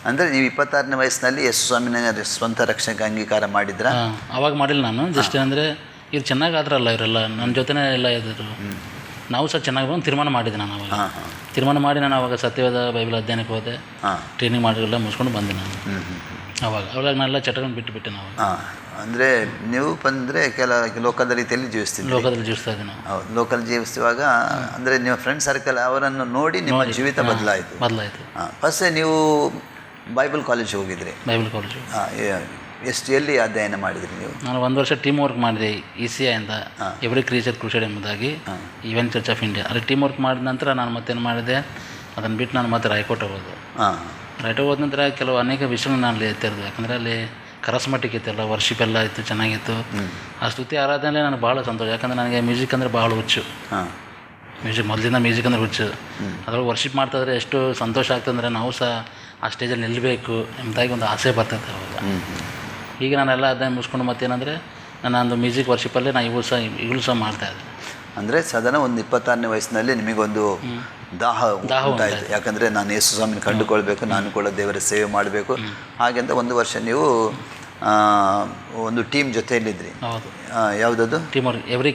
ಅಂದರೆ ನೀವು 26ನೇ ವಯಸ್ಸಿನಲ್ಲಿ ಯೇಸು ಸ್ವಾಮಿನ ಸ್ವಂತ ರಕ್ಷಣೆಗೆ ಅಂಗೀಕಾರ ಮಾಡಿದ್ರ? ಅವಾಗ ಮಾಡಿಲ್ಲ ನಾನು. ಜಸ್ಟ್ ಅಂದರೆ ಇವ್ರು ಚೆನ್ನಾಗಿ ಆದ್ರಲ್ಲ, ಇವರೆಲ್ಲ ನನ್ನ ಜೊತೆನೇ ಎಲ್ಲ ಇದ್ದರು, ನಾವು ಸಹ ಚೆನ್ನಾಗಿ ಬಂದು ತೀರ್ಮಾನ ಮಾಡಿದೆ. ನಾನು ಅವಾಗ ತೀರ್ಮಾನ ಮಾಡಿ ನಾನು ಅವಾಗ ಸತ್ಯವಾದ ಬೈಬಲ್ ಅಧ್ಯಯನಕ್ಕೆ ಹೋದೆ, ಟ್ರೈನಿಂಗ್ ಮಾಡಿಲ್ಲ ಮುಗಿಸ್ಕೊಂಡು ಬಂದೆ ನಾನು. ಅವಾಗ ನಾನೆಲ್ಲ ಚಟಗಳನ್ನು ಬಿಟ್ಟುಬಿಟ್ಟೆ. ನಾವು ಅಂದರೆ ನೀವು ಬಂದರೆ ಲೋಕದ ರೀತಿಯಲ್ಲಿ ಲೋಕದಲ್ಲಿ ಜೀವಿಸ್ತಾ ಇದ್ದೆ ನಾವು. ಹೌದು, ಲೋಕಲ್ ಜೀವಿಸುವಾಗ ಅಂದರೆ ನಿಮ್ಮ ಫ್ರೆಂಡ್ ಸರ್ಕಲ್ ಅವರನ್ನು ನೋಡಿ ನಿಮ್ಮ ಜೀವಿತ ಬದಲಾಯಿತು. ಫಸ್ಟ್ ನೀವು ಬೈಬಲ್ ಕಾಲೇಜ್ ಹೋಗಿದ್ರಿ? ಬೈಬಲ್ ಕಾಲೇಜ್ ಎಲ್ಲಿ ಅಧ್ಯಯನ ಮಾಡಿದ್ರಿ ನೀವು? ನಾನು 1 ವರ್ಷ ಟೀಮ್ ವರ್ಕ್ ಮಾಡಿದೆ ECI ಅಂತ, ಎವ್ರಿ ಕ್ರೀಚರ್ ಕ್ರೂಸೈಡ್ ಎಂಬುದಾಗಿ, ಈವೆಂಟ್ ಚರ್ಚ್ ಆಫ್ ಇಂಡಿಯಾ. ಅಲ್ಲಿ ಟೀಮ್ ವರ್ಕ್ ಮಾಡಿದ ನಂತರ ನಾನು ಮತ್ತೇನು ಮಾಡಿದೆ, ಅದನ್ನು ಬಿಟ್ಟು ನಾನು ಮತ್ತೆ ರಾಯಕೋಟ ಹೋದೆ. ರಾಯಕೋಟ ಹೋದ ನಂತರ ಅನೇಕ ವಿಷಯಗಳು ನಾನು ಅಲ್ಲಿ ಎತ್ತಿರೋದು. ಯಾಕಂದರೆ ಅಲ್ಲಿ ಕರಸ್ಮಟ್ಟಿಗೆ ಇತ್ತಲ್ಲ, ವರ್ಷಿಪ್ ಎಲ್ಲ ಇತ್ತು, ಚೆನ್ನಾಗಿತ್ತು. ಆ ಸ್ತುತಿ ಆರಾಧನೆ ನನಗೆ ಭಾಳ ಸಂತೋಷ. ಯಾಕಂದರೆ ನನಗೆ ಮ್ಯೂಸಿಕ್ ಅಂದರೆ ಭಾಳ ಹುಚ್ಚು. ಮೊದಲಿಂದ ಮ್ಯೂಸಿಕ್ ಅಂದರೆ ಹುಚ್ಚು. ಅದ್ರೊಳಗೆ ವರ್ಷಿಪ್ ಮಾಡ್ತಾಯಿದ್ರೆ ಎಷ್ಟು ಸಂತೋಷ ಆಗ್ತದಂದರೆ ನಾವು ಸಹ ಆ ಸ್ಟೇಜಲ್ಲಿ ನಿಲ್ಲಬೇಕು ಎಂಬುದಾಗಿ ಒಂದು ಆಸೆ ಬರ್ತೈತೆ ಅವಾಗ. ಈಗ ನಾನೆಲ್ಲ ಅದನ್ನ ಮುಗಿಸ್ಕೊಂಡು ಮತ್ತೇನಂದರೆ ನನ್ನ ಒಂದು ಮ್ಯೂಸಿಕ್ ವರ್ಷಿಪಲ್ಲೇ ನಾನು ಈಗಲೂ ಸಹ ಮಾಡ್ತಾಯಿದ್ದೆ. ಅಂದರೆ ಸಾಧಾರಣ ಒಂದು 26ನೇ ವಯಸ್ಸಿನಲ್ಲಿ ನಿಮಗೊಂದು ದಾಹ ಉಂಟಾಯಿತು. ಯಾಕಂದರೆ ನಾನು ಯೇಸು ಸ್ವಾಮಿನ ಕಂಡುಕೊಳ್ಬೇಕು, ನಾನು ಕೂಡ ದೇವರ ಸೇವೆ ಮಾಡಬೇಕು. ಹಾಗೆಂತ 1 ವರ್ಷ ನೀವು ಒಂದು ಟೀಮ್ ಜೊತೆಯಲ್ಲಿದ್ರಿ. ಯಾವುದದು? Team work, every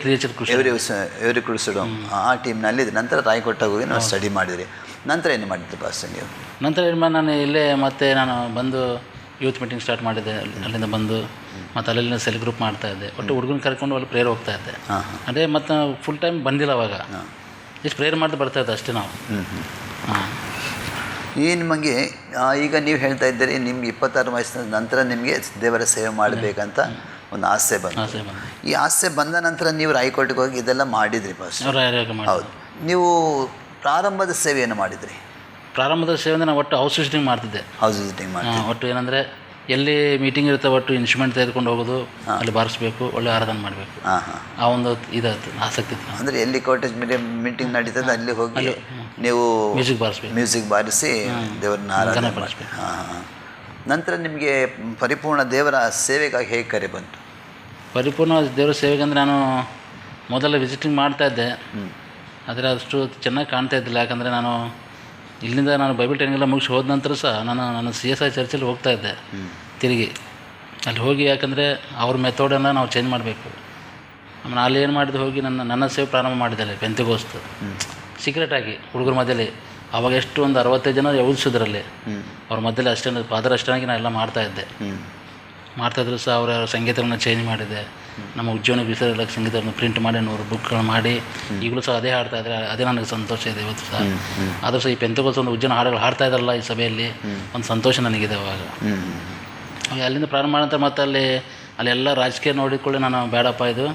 crusade. ಆ ಟೀಮ್ನಲ್ಲಿ ನಂತರ ರಾಯಕೋಟೆಗೆ ಹೋಗಿ ನಾವು ಸ್ಟಡಿ ಮಾಡಿದ್ರಿ. ನಂತರ ಏನು ಮಾಡಿದ್ರಿ ಪಾಸ್ಟರ್ ನೀವು? ನಂತರ ನಾನು ಇಲ್ಲೇ ಮತ್ತೆ ನಾನು ಬಂದು ಯೂತ್ ಮೀಟಿಂಗ್ ಸ್ಟಾರ್ಟ್ ಮಾಡಿದೆ. ಅಲ್ಲಿಂದ ಬಂದು ಮತ್ತು ಅಲ್ಲಿಂದ ಸೆಲ್ ಗ್ರೂಪ್ ಮಾಡ್ತಾಯಿದ್ದೆ. ಒಟ್ಟು ಹುಡುಗನ ಕರ್ಕೊಂಡು ಅಲ್ಲಿ ಪ್ರೇಯರ್ ಹೋಗ್ತಾಯಿದ್ದೆ. ಅದೇ ಮತ್ತು ಫುಲ್ ಟೈಮ್ ಬಂದಿಲ್ಲ ಅವಾಗ, ಇಷ್ಟು ಪ್ರೇಯರ್ ಮಾಡ್ತಾ ಬರ್ತಾಯಿದ್ದೆ ಅಷ್ಟೇ ನಾವು. ಈ ನಿಮಗೆ ಈಗ ನೀವು ಹೇಳ್ತಾ ಇದ್ದೀರಿ ನಿಮ್ಗೆ 26 ವಯಸ್ಸಿನ ನಂತರ ನಿಮಗೆ ದೇವರ ಸೇವೆ ಮಾಡಬೇಕಂತ ಒಂದು ಆಸೆ ಬಂತು. ಈ ಆಸೆ ಬಂದ ನಂತರ ನೀವು ರಾಯಕೋಟೆಗೆ ಹೋಗಿ ಇದೆಲ್ಲ ಮಾಡಿದ್ರಿ ಪಾಸ್ಟರ್? ಹೌದು. ನೀವು ಪ್ರಾರಂಭದ ಸೇವೆಯನ್ನು ಮಾಡಿದ್ರಿ? ಪ್ರಾರಂಭದ ಸೇವೆ ಅಂದರೆ ನಾನು ಒಟ್ಟು ಹೌಸ್ ವಿಸಿಟಿಂಗ್ ಮಾಡ್ತಿದ್ದೆ. ಒಟ್ಟು ಏನಂದರೆ ಎಲ್ಲಿ ಮೀಟಿಂಗ್ ಇರುತ್ತೆ ಒಟ್ಟು ಇನ್ಸ್ಟ್ರೂಮೆಂಟ್ ತೆಗೆದುಕೊಂಡು ಹೋಗೋದು, ಅಲ್ಲಿ ಬಾರಿಸ್ಬೇಕು, ಒಳ್ಳೆ ಆರಾಧನೆ ಮಾಡಬೇಕು. ಆ ಒಂದು ಇದಾಯ್ತು, ಆಸಕ್ತಿ ಇತ್ತು. ಅಂದರೆ ಎಲ್ಲಿ ಕಾಟೇಜ್ ಮೀಟಿಂಗ್ ನಡೀತದೆ ಅಲ್ಲಿ ಹೋಗಿ ನೀವು ಮ್ಯೂಸಿಕ್ ಬಾರಿಸಿ ದೇವರನ್ನ ಆರಾಧನೆ ಮಾಡಿಸ್ಬೇಕು. ನಂತರ ನಿಮಗೆ ಪರಿಪೂರ್ಣ ದೇವರ ಸೇವೆಗಾಗಿ ಹೇಗೆ ಕರೆ ಬಂತು? ಪರಿಪೂರ್ಣ ದೇವರ ಸೇವೆಗೆ ಅಂದರೆ ನಾನು ಮೊದಲ ವಿಸಿಟಿಂಗ್ ಮಾಡ್ತಾಯಿದ್ದೆ, ಆದರೆ ಅಷ್ಟು ಚೆನ್ನಾಗಿ ಕಾಣ್ತಾ ಇದ್ದಿಲ್ಲ. ಯಾಕಂದರೆ ನಾನು ಇಲ್ಲಿಂದ ಬೈಬಲ್ ಟ್ರೈನಿಂಗೆಲ್ಲ ಮುಗಿಸಿ ಹೋದ ನಂತರ ಸಹ ನಾನು CSI ಚರ್ಚಲ್ಲಿ ಹೋಗ್ತಾಯಿದ್ದೆ ತಿರುಗಿ. ಅಲ್ಲಿ ಹೋಗಿ ಯಾಕಂದರೆ ಅವ್ರ ಮೆಥಡನ್ನು ನಾವು ಚೇಂಜ್ ಮಾಡಬೇಕು. ಆಮೇಲೆ ಅಲ್ಲಿ ಏನು ಮಾಡಿದ್ದು, ಹೋಗಿ ನನ್ನ ಸೇವೆ ಪ್ರಾರಂಭ ಮಾಡಿದ್ದೆ ಪೆಂತೆಕೋಸ್ತು ಸೀಕ್ರೆಟಾಗಿ ಹುಡುಗರ ಮಧ್ಯದಲ್ಲಿ. ಆವಾಗ ಎಷ್ಟು ಒಂದು 65 ಜನ ಯೌದಿಸಿದ್ರಲ್ಲಿ, ಅವ್ರ ಮಧ್ಯದಲ್ಲಿ ಅಷ್ಟೇ ಫಾದರ್ ಅಷ್ಟಾಗಿ ನಾನು ಎಲ್ಲ ಮಾಡ್ತಾಯಿದ್ದೆ. ಮಾಡ್ತಾಯಿದ್ರು ಸಹ ಅವರ ಸಂಗೀತವನ್ನು ಚೇಂಜ್ ಮಾಡಿದೆ. ನಮ್ಮ ಉಜ್ಜೀವನ ಬಿಸಿಲ ಸಂಗೀತವನ್ನು ಪ್ರಿಂಟ್ ಮಾಡಿ 100 ಬುಕ್ಗಳು ಮಾಡಿ ಈಗಲೂ ಸಹ ಅದೇ ಹಾಡ್ತಾಯಿದ್ರೆ ಅದೇ ನನಗೆ ಸಂತೋಷ ಇದೆ ಇವತ್ತು ಸಹ. ಆದರೂ ಸಹ ಈ ಪೆಂತೆಕೋಸ್ತು ಒಂದು ಉಜ್ಜೀವನ ಹಾಡುಗಳು ಹಾಡ್ತಾ ಇದ್ದಾರಲ್ಲ ಈ ಸಭೆಯಲ್ಲಿ, ಒಂದು ಸಂತೋಷ ನನಗಿದೆ ಅವಾಗ. ಅಲ್ಲಿಂದ ಪ್ರಾರಂಭ ಮಾಡಿದ ಮತ್ತೆ ಅಲ್ಲೆಲ್ಲ ರಾಜಕೀಯ ನೋಡಿಕೊಳ್ಳಿ ನಾನು ಬೇಡಪ್ಪ, ಇದು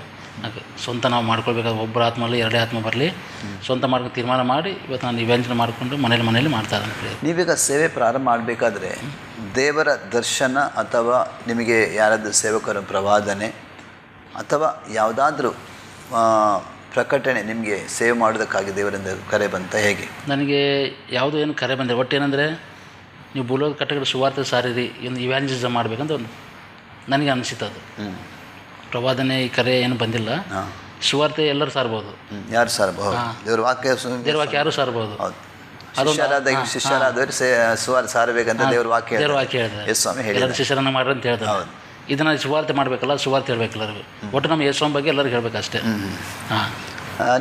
ಸ್ವಂತ ನಾವು ಮಾಡ್ಕೊಳ್ಬೇಕಾದ್ರೆ ಒಬ್ಬರ ಆತ್ಮಲ್ಲಿ 2 ಆತ್ಮ ಬರಲಿ, ಸ್ವಂತ ಮಾಡ್ಕೊಂಡು ತೀರ್ಮಾನ ಮಾಡಿ ಇವತ್ತು ನಾನು ಇವೆಂಟ್ನ ಮಾಡಿಕೊಂಡು ಮನೇಲಿ ಮಾಡ್ತಾ ಇದ್ದೇನೆ. ನೀವೀಗ ಸೇವೆ ಪ್ರಾರಂಭ ಮಾಡಬೇಕಾದ್ರೆ ದೇವರ ದರ್ಶನ ಅಥವಾ ನಿಮಗೆ ಯಾರಾದರೂ ಸೇವಕರ ಪ್ರವಾದನೆ ಅಥವಾ ಯಾವುದಾದ್ರೂ ಪ್ರಕಟಣೆ ನಿಮಗೆ ಸೇವೆ ಮಾಡೋದಕ್ಕಾಗಿ ದೇವರಿಂದ ಕರೆ ಬಂತ ಹೇಗೆ? ನನಗೆ ಯಾವುದೂ ಏನು ಕರೆ ಬಂದಿಲ್ಲ. ಒಟ್ಟು ಏನಂದರೆ ನೀವು ಭೂಲೋಕ ಕಟ್ಟಡ ಸುವಾರ್ತೆ ಸಾರಿರಿ, ಒಂದು ಇವ್ಯಾಂಜಲಿಸಮ್ ಮಾಡಬೇಕಂತ ಒಂದು ನನಗೆ ಅನಿಸಿತ್ತು. ಅದು ಪ್ರವಾದನೆ ಈ ಕರೆ ಏನು ಬಂದಿಲ್ಲ. ಸುವಾರ್ತೆ ಎಲ್ಲರೂ ಸಾರ್ಬೋದು, ಯಾರು ಸಾರ್ಬೋದು, ದೇವ್ರ ವಾಕ್ಯ ಯಾರು ಸಾರ್ಬೋದು. ಶಿಷ್ಯರಾದವರು ಸಾರಬೇಕಂತ ದೇವ್ರ ವಾಕ್ಯ ಹೇಳಿದ್ರೆ ಸ್ವಾಮಿ ಎಲ್ಲರೂ ಶಿಷ್ಯರನ್ನ ಮಾಡ್ರಿ ಅಂತ ಹೇಳ್ತಾರೆ. ಇದನ್ನು ಸುವಾರ್ತೆ ಮಾಡಬೇಕಲ್ಲ, ಸುವಾರ್ತೆ ಹೇಳ್ಬೇಕು ಎಲ್ಲರಿಗೂ. ಒಟ್ಟು ನಮ್ಮ ಯೇಸುವಿನ ಬಗ್ಗೆ ಎಲ್ಲರಿಗೂ ಹೇಳ್ಬೇಕು ಅಷ್ಟೇ.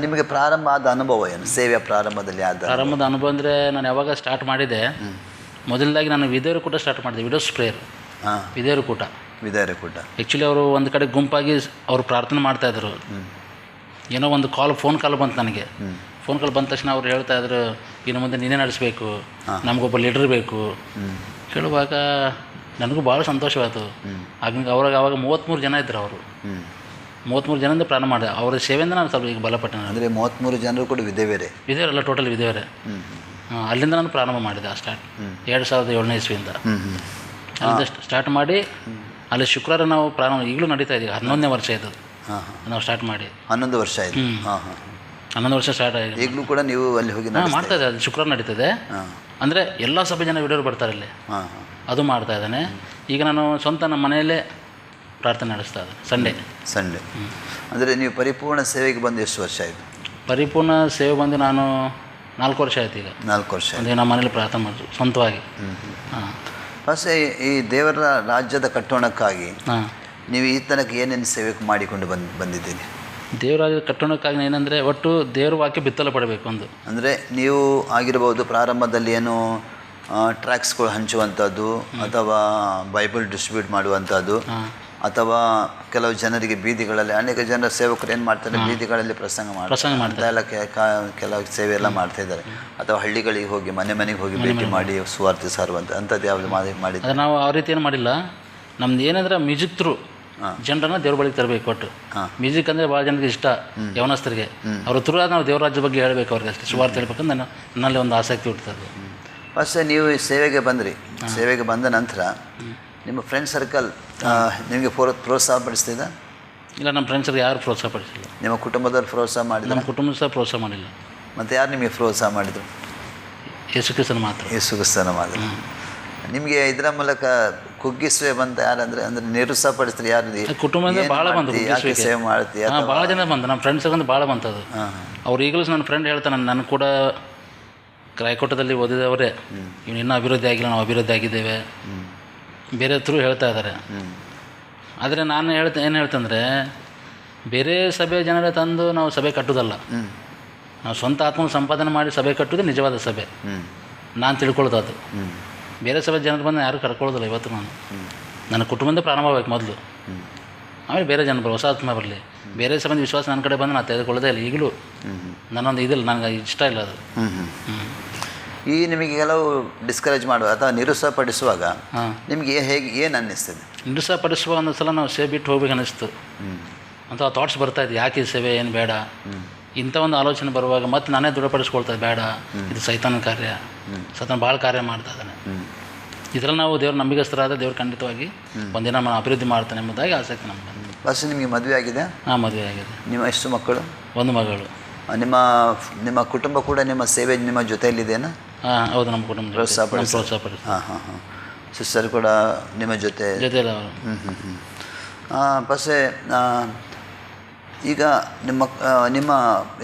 ನಿಮಗೆ ಪ್ರಾರಂಭ ಆದ ಅನುಭವ ಏನು? ಸೇವೆಯ ಪ್ರಾರಂಭದಲ್ಲಿ ಪ್ರಾರಂಭದ ಅನುಭವ ಅಂದರೆ ನಾನು ಯಾವಾಗ ಸ್ಟಾರ್ಟ್ ಮಾಡಿದೆ, ಮೊದಲದಾಗಿ ನಾನು ವಿಧೇಯರು ಕೂಟ ಸ್ಟಾರ್ಟ್ ಮಾಡಿದೆ. ವಿಡೋಸ್ ಪ್ರೇಯರ್, ವಿಧೇಯರು ಕೂಟ. ಆ್ಯಕ್ಚುಲಿ ಅವರು ಒಂದು ಕಡೆ ಗುಂಪಾಗಿ ಅವರು ಪ್ರಾರ್ಥನೆ ಮಾಡ್ತಾಯಿದ್ರು. ಏನೋ ಒಂದು ಫೋನ್ ಕಾಲ್ ಬಂತು ನನಗೆ. ಫೋನ್ ಕಾಲ್ ಬಂದ ತಕ್ಷಣ ಅವ್ರು ಹೇಳ್ತಾಯಿದ್ರು, ಇನ್ನು ಮುಂದೆ ನೀನೇ ನಡೆಸಬೇಕು, ನಮಗೊಬ್ಬ ಲೀಡರ್ ಬೇಕು, ಕೇಳುವಾಗ ನನಗೂ ಭಾಳ ಸಂತೋಷವಾಯಿತು. ಅವಾಗ 33 ಜನ ಇದ್ದರು. ಅವರು 33 ಜನದಿಂದ ಪ್ರಾರಂಭ ಮಾಡಿದೆ. ಅವರ ಸೇವೆಯಿಂದ ನಾನು ಸ್ವಲ್ಪ ಈಗ ಬಲಪಟ್ಟೆ. ಅಂದರೆ 33 ಜನರು ಕೂಡ ವಿಧವೆಯರೇ? ವಿಧೇವರೆಲ್ಲ ಟೋಟಲ್ ವಿಧೇವರೇ. ಅಲ್ಲಿಂದ ನಾನು ಪ್ರಾರಂಭ ಮಾಡಿದೆ. ಆ ಸ್ಟಾರ್ಟ್ 2007ನೇ ಇಸ್ವಿಯಿಂದ ಅಲ್ಲಿಂದ ಸ್ಟಾರ್ಟ್ ಮಾಡಿ ಅಲ್ಲಿ ಶುಕ್ರವಾರ ನಾವು ಪ್ರಾರಂಭ ಈಗಲೂ ನಡೀತಾ ಇದ್ದೀವಿ. 11ನೇ ವರ್ಷ ಇದು ನಾವು ಸ್ಟಾರ್ಟ್ ಮಾಡಿ. 11 ವರ್ಷ ಆಯಿತು. 11 ವರ್ಷ ಸ್ಟಾರ್ಟ್ ಆಗಿದೆ. ಈಗಲೂ ಕೂಡ ನೀವು ಅಲ್ಲಿ ಹೋಗಿ ಮಾಡ್ತಾ ಇದೆ. ಅದು ಶುಕ್ರವಾರ ನಡೀತದೆ. ಅಂದರೆ ಎಲ್ಲ ಸಭೆ ಜನ ವಿಡಿಯೋ ಬರ್ತಾರೆ ಅಲ್ಲಿ. ಅದು ಮಾಡ್ತಾ ಇದ್ದಾನೆ. ಈಗ ನಾನು ಸ್ವಂತ ನಮ್ಮ ಮನೆಯಲ್ಲೇ ಪ್ರಾರ್ಥನೆ ನಡೆಸ್ತಾ ಇದ್ದೇನೆ ಸಂಡೇ. ಅಂದರೆ ನೀವು ಪರಿಪೂರ್ಣ ಸೇವೆಗೆ ಬಂದು ಎಷ್ಟು ವರ್ಷ ಆಯಿತು? ಪರಿಪೂರ್ಣ ಸೇವೆ ಬಂದು ನಾನು 4 ವರ್ಷ ಆಯ್ತು. ಈಗ 4 ವರ್ಷ ಅಂದರೆ ನಮ್ಮ ಮನೇಲಿ ಪ್ರಾರ್ಥನೆ ಮಾಡಿದ್ರು ಸ್ವಂತವಾಗಿ. ಫಸ್ಟ್ ಈ ದೇವರ ರಾಜ್ಯದ ಕಟ್ಟೋಣಕ್ಕಾಗಿ ನೀವು ಈ ತನಕ ಏನೇನು ಸೇವೆ ಮಾಡಿಕೊಂಡು ಬಂದಿದ್ದೀನಿ? ದೇವರಾಜ್ಯದ ಕಟ್ಟೋಣಕ್ಕಾಗಿ ಏನಂದರೆ ಒಟ್ಟು ದೇವ್ರ ವಾಕ್ಯ ಬಿತ್ತಲ ಪಡಬೇಕು. ಒಂದು ಅಂದರೆ ನೀವು ಆಗಿರ್ಬೋದು ಪ್ರಾರಂಭದಲ್ಲಿ ಏನು ಟ್ರ್ಯಾಕ್ಸ್ಗಳು ಹಂಚುವಂಥದ್ದು ಅಥವಾ ಬೈಬಲ್ ಡಿಸ್ಟ್ರಿಬ್ಯೂಟ್ ಮಾಡುವಂಥದ್ದು ಅಥವಾ ಕೆಲವು ಜನರಿಗೆ ಬೀದಿಗಳಲ್ಲಿ ಅನೇಕ ಜನರ ಸೇವಕರು ಏನು ಮಾಡ್ತಾರೆ, ಬೀದಿಗಳಲ್ಲಿ ಪ್ರಸಂಗ ಮಾಡ್ತಾರೆ, ಎಲ್ಲ ಕೆಲವು ಸೇವೆ ಎಲ್ಲ ಮಾಡ್ತಾ ಇದ್ದಾರೆ. ಅಥವಾ ಹಳ್ಳಿಗಳಿಗೆ ಹೋಗಿ ಮನೆಗೆ ಹೋಗಿ ಭೇಟಿ ಮಾಡಿ ಸುವಾರ್ತೆ ಸಾರುವಂಥ ಅಂಥದ್ದು ಯಾವುದು ಮಾಡಿದ್ರೆ ನಾವು ಆ ರೀತಿ ಏನು ಮಾಡಿಲ್ಲ. ನಮ್ದು ಏನಂದ್ರೆ ಮ್ಯೂಸಿಕ್ ಥ್ರೂ ಜನರನ್ನ ದೇವ್ರ ಬಳಿಗೆ ತರಬೇಕು. ಒಟ್ಟು ಮ್ಯೂಸಿಕ್ ಅಂದರೆ ಭಾಳ ಜನರಿಗೆ ಇಷ್ಟ, ಯವನಸ್ಥರಿಗೆ. ಅವ್ರ ಥ್ರೂ ನಾವು ದೇವ್ರ ರಾಜ್ಯ ಬಗ್ಗೆ ಹೇಳಬೇಕು, ಅವ್ರಿಗೆ ಅಷ್ಟೇ ಸುವಾರ್ತೆ ಹೇಳ್ಬೇಕಂದ್ರೆ ನನ್ನಲ್ಲಿ ಒಂದು ಆಸಕ್ತಿ ಹುಡ್ತದೆ. ಫಸ್ಟ್ ನೀವು ಸೇವೆಗೆ ಬಂದ್ರಿ. ಸೇವೆಗೆ ಬಂದ ನಂತರ ನಿಮ್ಮ ಫ್ರೆಂಡ್ ಸರ್ಕಲ್ ನಿಮಗೆ ಪ್ರೋತ್ಸಾಹ ಪಡಿಸ್ತಿದ್ದ? ಇಲ್ಲ, ನಮ್ಮ ಫ್ರೆಂಡ್ಸರಿಗೆ ಯಾರು ಪ್ರೋತ್ಸಾಹ ಪಡಿಸಿಲ್ಲ. ನಿಮ್ಮ ಕುಟುಂಬದವ್ರು ಪ್ರೋತ್ಸಾಹ ಮಾಡಿದ್ರು? ನಮ್ಮ ಕುಟುಂಬ ಸಹ ಪ್ರೋತ್ಸಾಹ ಮಾಡಿಲ್ಲ. ಮತ್ತು ಯಾರು ನಿಮಗೆ ಪ್ರೋತ್ಸಾಹ ಮಾಡಿದರು? ಯೇಸು ಕ್ರಿಸ್ತನ ಮಾತ್ರ. ಯೇಸು ಕ್ರಿಸ್ತನ ಮಾತ್ರ. ನಿಮಗೆ ಇದರ ಮೂಲಕ ಕುಗ್ಗಿಸುವೆ ಬಂತ ಯಾರಂದರೆ ಅಂದರೆ ನಿರುತ್ಸಾಹಪಡಿಸ್ತಾರೆ ಯಾರು? ಕುಟುಂಬದಿಂದ ಭಾಳ ಬಂದು ಯಾಕೆ ಸೇವೆ ಮಾಡ್ತೀಯ? ಭಾಳ ಜನ ಬಂದು ನಮ್ಮ ಫ್ರೆಂಡ್ಸ್ಗಂದು ಭಾಳ ಬಂತದು. ಅವ್ರು ಈಗಲೂ ನನ್ನ ಫ್ರೆಂಡ್ ಹೇಳ್ತಾನೆ, ನಾನು ಕೂಡ ಕ್ರೈಕೋಟದಲ್ಲಿ ಓದಿದವರೇ, ಇವ್ನು ಇನ್ನೂ ಅಭಿವೃದ್ಧಿ ಆಗಿಲ್ಲ, ನಾವು ಅಭಿವೃದ್ಧಿ ಆಗಿದ್ದೇವೆ, ಬೇರೆ ಥ್ರೂ ಹೇಳ್ತಾ ಇದ್ದಾರೆ. ಆದರೆ ನಾನು ಏನು ಹೇಳ್ತಂದರೆ, ಬೇರೆ ಸಭೆ ಜನರೇ ತಂದು ನಾವು ಸಭೆ ಕಟ್ಟೋದಲ್ಲ. ನಾವು ಸ್ವಂತ ಆತ್ಮ ಸಂಪಾದನೆ ಮಾಡಿ ಸಭೆ ಕಟ್ಟೋದೇ ನಿಜವಾದ ಸಭೆ. ನಾನು ತಿಳ್ಕೊಳ್ಳೋದು ಅದು. ಬೇರೆ ಸಭೆ ಜನರು ಬಂದು ಯಾರು ಕರ್ಕೊಳ್ಳೋದಿಲ್ಲ. ಇವತ್ತು ನನ್ನ ಕುಟುಂಬದಿಂದ ಪ್ರಾರಂಭ ಆಗಬೇಕು ಮೊದಲು, ಆಮೇಲೆ ಬೇರೆ ಜನ ಹೊಸ ಆತ್ಮ ಬರಲಿ. ಬೇರೆ ಸಭೆ ವಿಶ್ವಾಸ ನನ್ನ ಕಡೆ ಬಂದು ನಾನು ತೆಗೆದುಕೊಳ್ಳೋದೇ ಇಲ್ಲ. ಈಗಲೂ ನನ್ನೊಂದು ಇದಿಲ್ಲ, ನನಗೆ ಇಷ್ಟ ಇಲ್ಲ ಅದು. ಈ ನಿಮಗೆ ಕೆಲವು ಡಿಸ್ಕರೇಜ್ ಮಾಡುವ ಅಥವಾ ನಿರುತ್ಸಾಹಪಡಿಸುವಾಗ ನಿಮಗೆ ಏನು ಅನ್ನಿಸ್ತದೆ? ನಿರುತ್ಸಾಹಪಡಿಸುವ ಒಂದು ಸಲ ನಾವು ಸೇವೆ ಬಿಟ್ಟು ಹೋಗ್ಬೇಕು ಅನ್ನಿಸ್ತು ಅಂತ ಥಾಟ್ಸ್ ಬರ್ತಾಯಿದ್ದು. ಯಾಕೆ ಸೇವೆ ಏನು ಬೇಡ ಇಂಥ ಒಂದು ಆಲೋಚನೆ ಬರುವಾಗ ಮತ್ತೆ ನಾನೇ ದೃಢಪಡಿಸ್ಕೊಳ್ತದೆ, ಬೇಡ ಇದು ಸೈತಾನ ಕಾರ್ಯ, ಸೈತಾನ ಭಾಳ ಕಾರ್ಯ ಮಾಡ್ತಾ ಇದ್ದಾನೆ. ಇದರಲ್ಲಿ ನಾವು ದೇವ್ರ ನಂಬಿಕಸ್ಥರಾದ ದೇವ್ರು ಖಂಡಿತವಾಗಿ ಒಂದಿನ ನಾನು ಅಭಿವೃದ್ಧಿ ಮಾಡ್ತಾನೆ ಎಂಬುದಾಗಿ ಆಸಕ್ತಿ ನಮ್ಗೆ. ಬಸ್ ನಿಮಗೆ ಮದುವೆ ಆಗಿದೆ? ಹಾಂ, ಮದುವೆ ಆಗಿದೆ. ನಿಮ್ಮ ಎಷ್ಟು ಮಕ್ಕಳು? ಒಂದು ಮಗಳು. ನಿಮ್ಮ ಕುಟುಂಬ ಕೂಡ ನಿಮ್ಮ ಸೇವೆ ನಿಮ್ಮ ಜೊತೆಯಲ್ಲಿದೆಯಾ? ಹಾಂ, ಹೌದು, ನಮ್ಮ ಕುಟುಂಬ ಪ್ರೋತ್ಸಾಹಪಡಿಸಿ. ಹಾಂ. ಸಿಸ್ಟರ್ ಕೂಡ ನಿಮ್ಮ ಜೊತೆ? ಬಸ್ಸೆ ಈಗ ನಿಮ್ಮ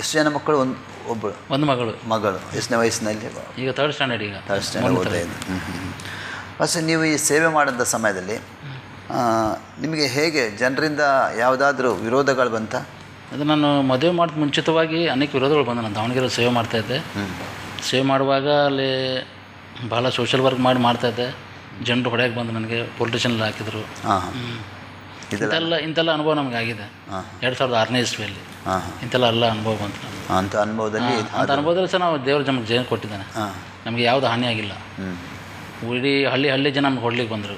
ಎಷ್ಟು ಜನ ಮಕ್ಕಳು? ಒಂದು ಮಗಳು. ಎಷ್ಟನೇ ವಯಸ್ಸಿನಲ್ಲಿ? ಈಗ ಥರ್ಡ್ ಸ್ಟ್ಯಾಂಡರ್ಡ್. ಈಗ ಥರ್ಡ್ ಸ್ಟ್ಯಾಂಡರ್ಡ್ ಓದ್ತಾ ಇದೆ. ಬಸ್ ನೀವು ಈ ಸೇವೆ ಮಾಡೋಂಥ ಸಮಯದಲ್ಲಿ ನಿಮಗೆ ಹೇಗೆ ಜನರಿಂದ ಯಾವುದಾದ್ರೂ ವಿರೋಧಗಳು ಬಂತ? ಅದು ನಾನು ಮದುವೆ ಮಾಡಿದ ಮುಂಚಿತವಾಗಿ ಅನೇಕ ವಿರೋಧಗಳು ಬಂದು ನಾನು ದಾವಣಗೆರೆ ಸೇವೆ ಮಾಡ್ತಾಯಿದ್ದೆ. ಸೇವೆ ಮಾಡುವಾಗ ಅಲ್ಲಿ ಭಾಳ ಸೋಷಿಯಲ್ ವರ್ಕ್ ಮಾಡ್ತಾಯಿದ್ದೆ. ಜನರು ಹೊಡೆಯಕ್ಕೆ ಬಂದು ನನಗೆ ಪೊಲಿಟಿಷನಲ್ಲಿ ಹಾಕಿದರು. ಇಂಥೆಲ್ಲ ಅನುಭವ ನಮಗೆ ಆಗಿದೆ 2006ನೇ ಇಸ್ವಿಯಲ್ಲಿ. ಇಂಥೆಲ್ಲ ಅನುಭವ ಬಂತು. ಅಂಥ ಅನುಭವದಲ್ಲಿ ಸಹ ನಾವು ದೇವ್ರ ನಮಗೆ ಜನ ಕೊಟ್ಟಿದ್ದಾನೆ. ನಮಗೆ ಯಾವುದು ಹಾನಿ ಆಗಿಲ್ಲ. ಇಡೀ ಹಳ್ಳಿ ಜನ ನಮ್ಗೆ ಹೊಡ್ಲಿಕ್ಕೆ ಬಂದರು.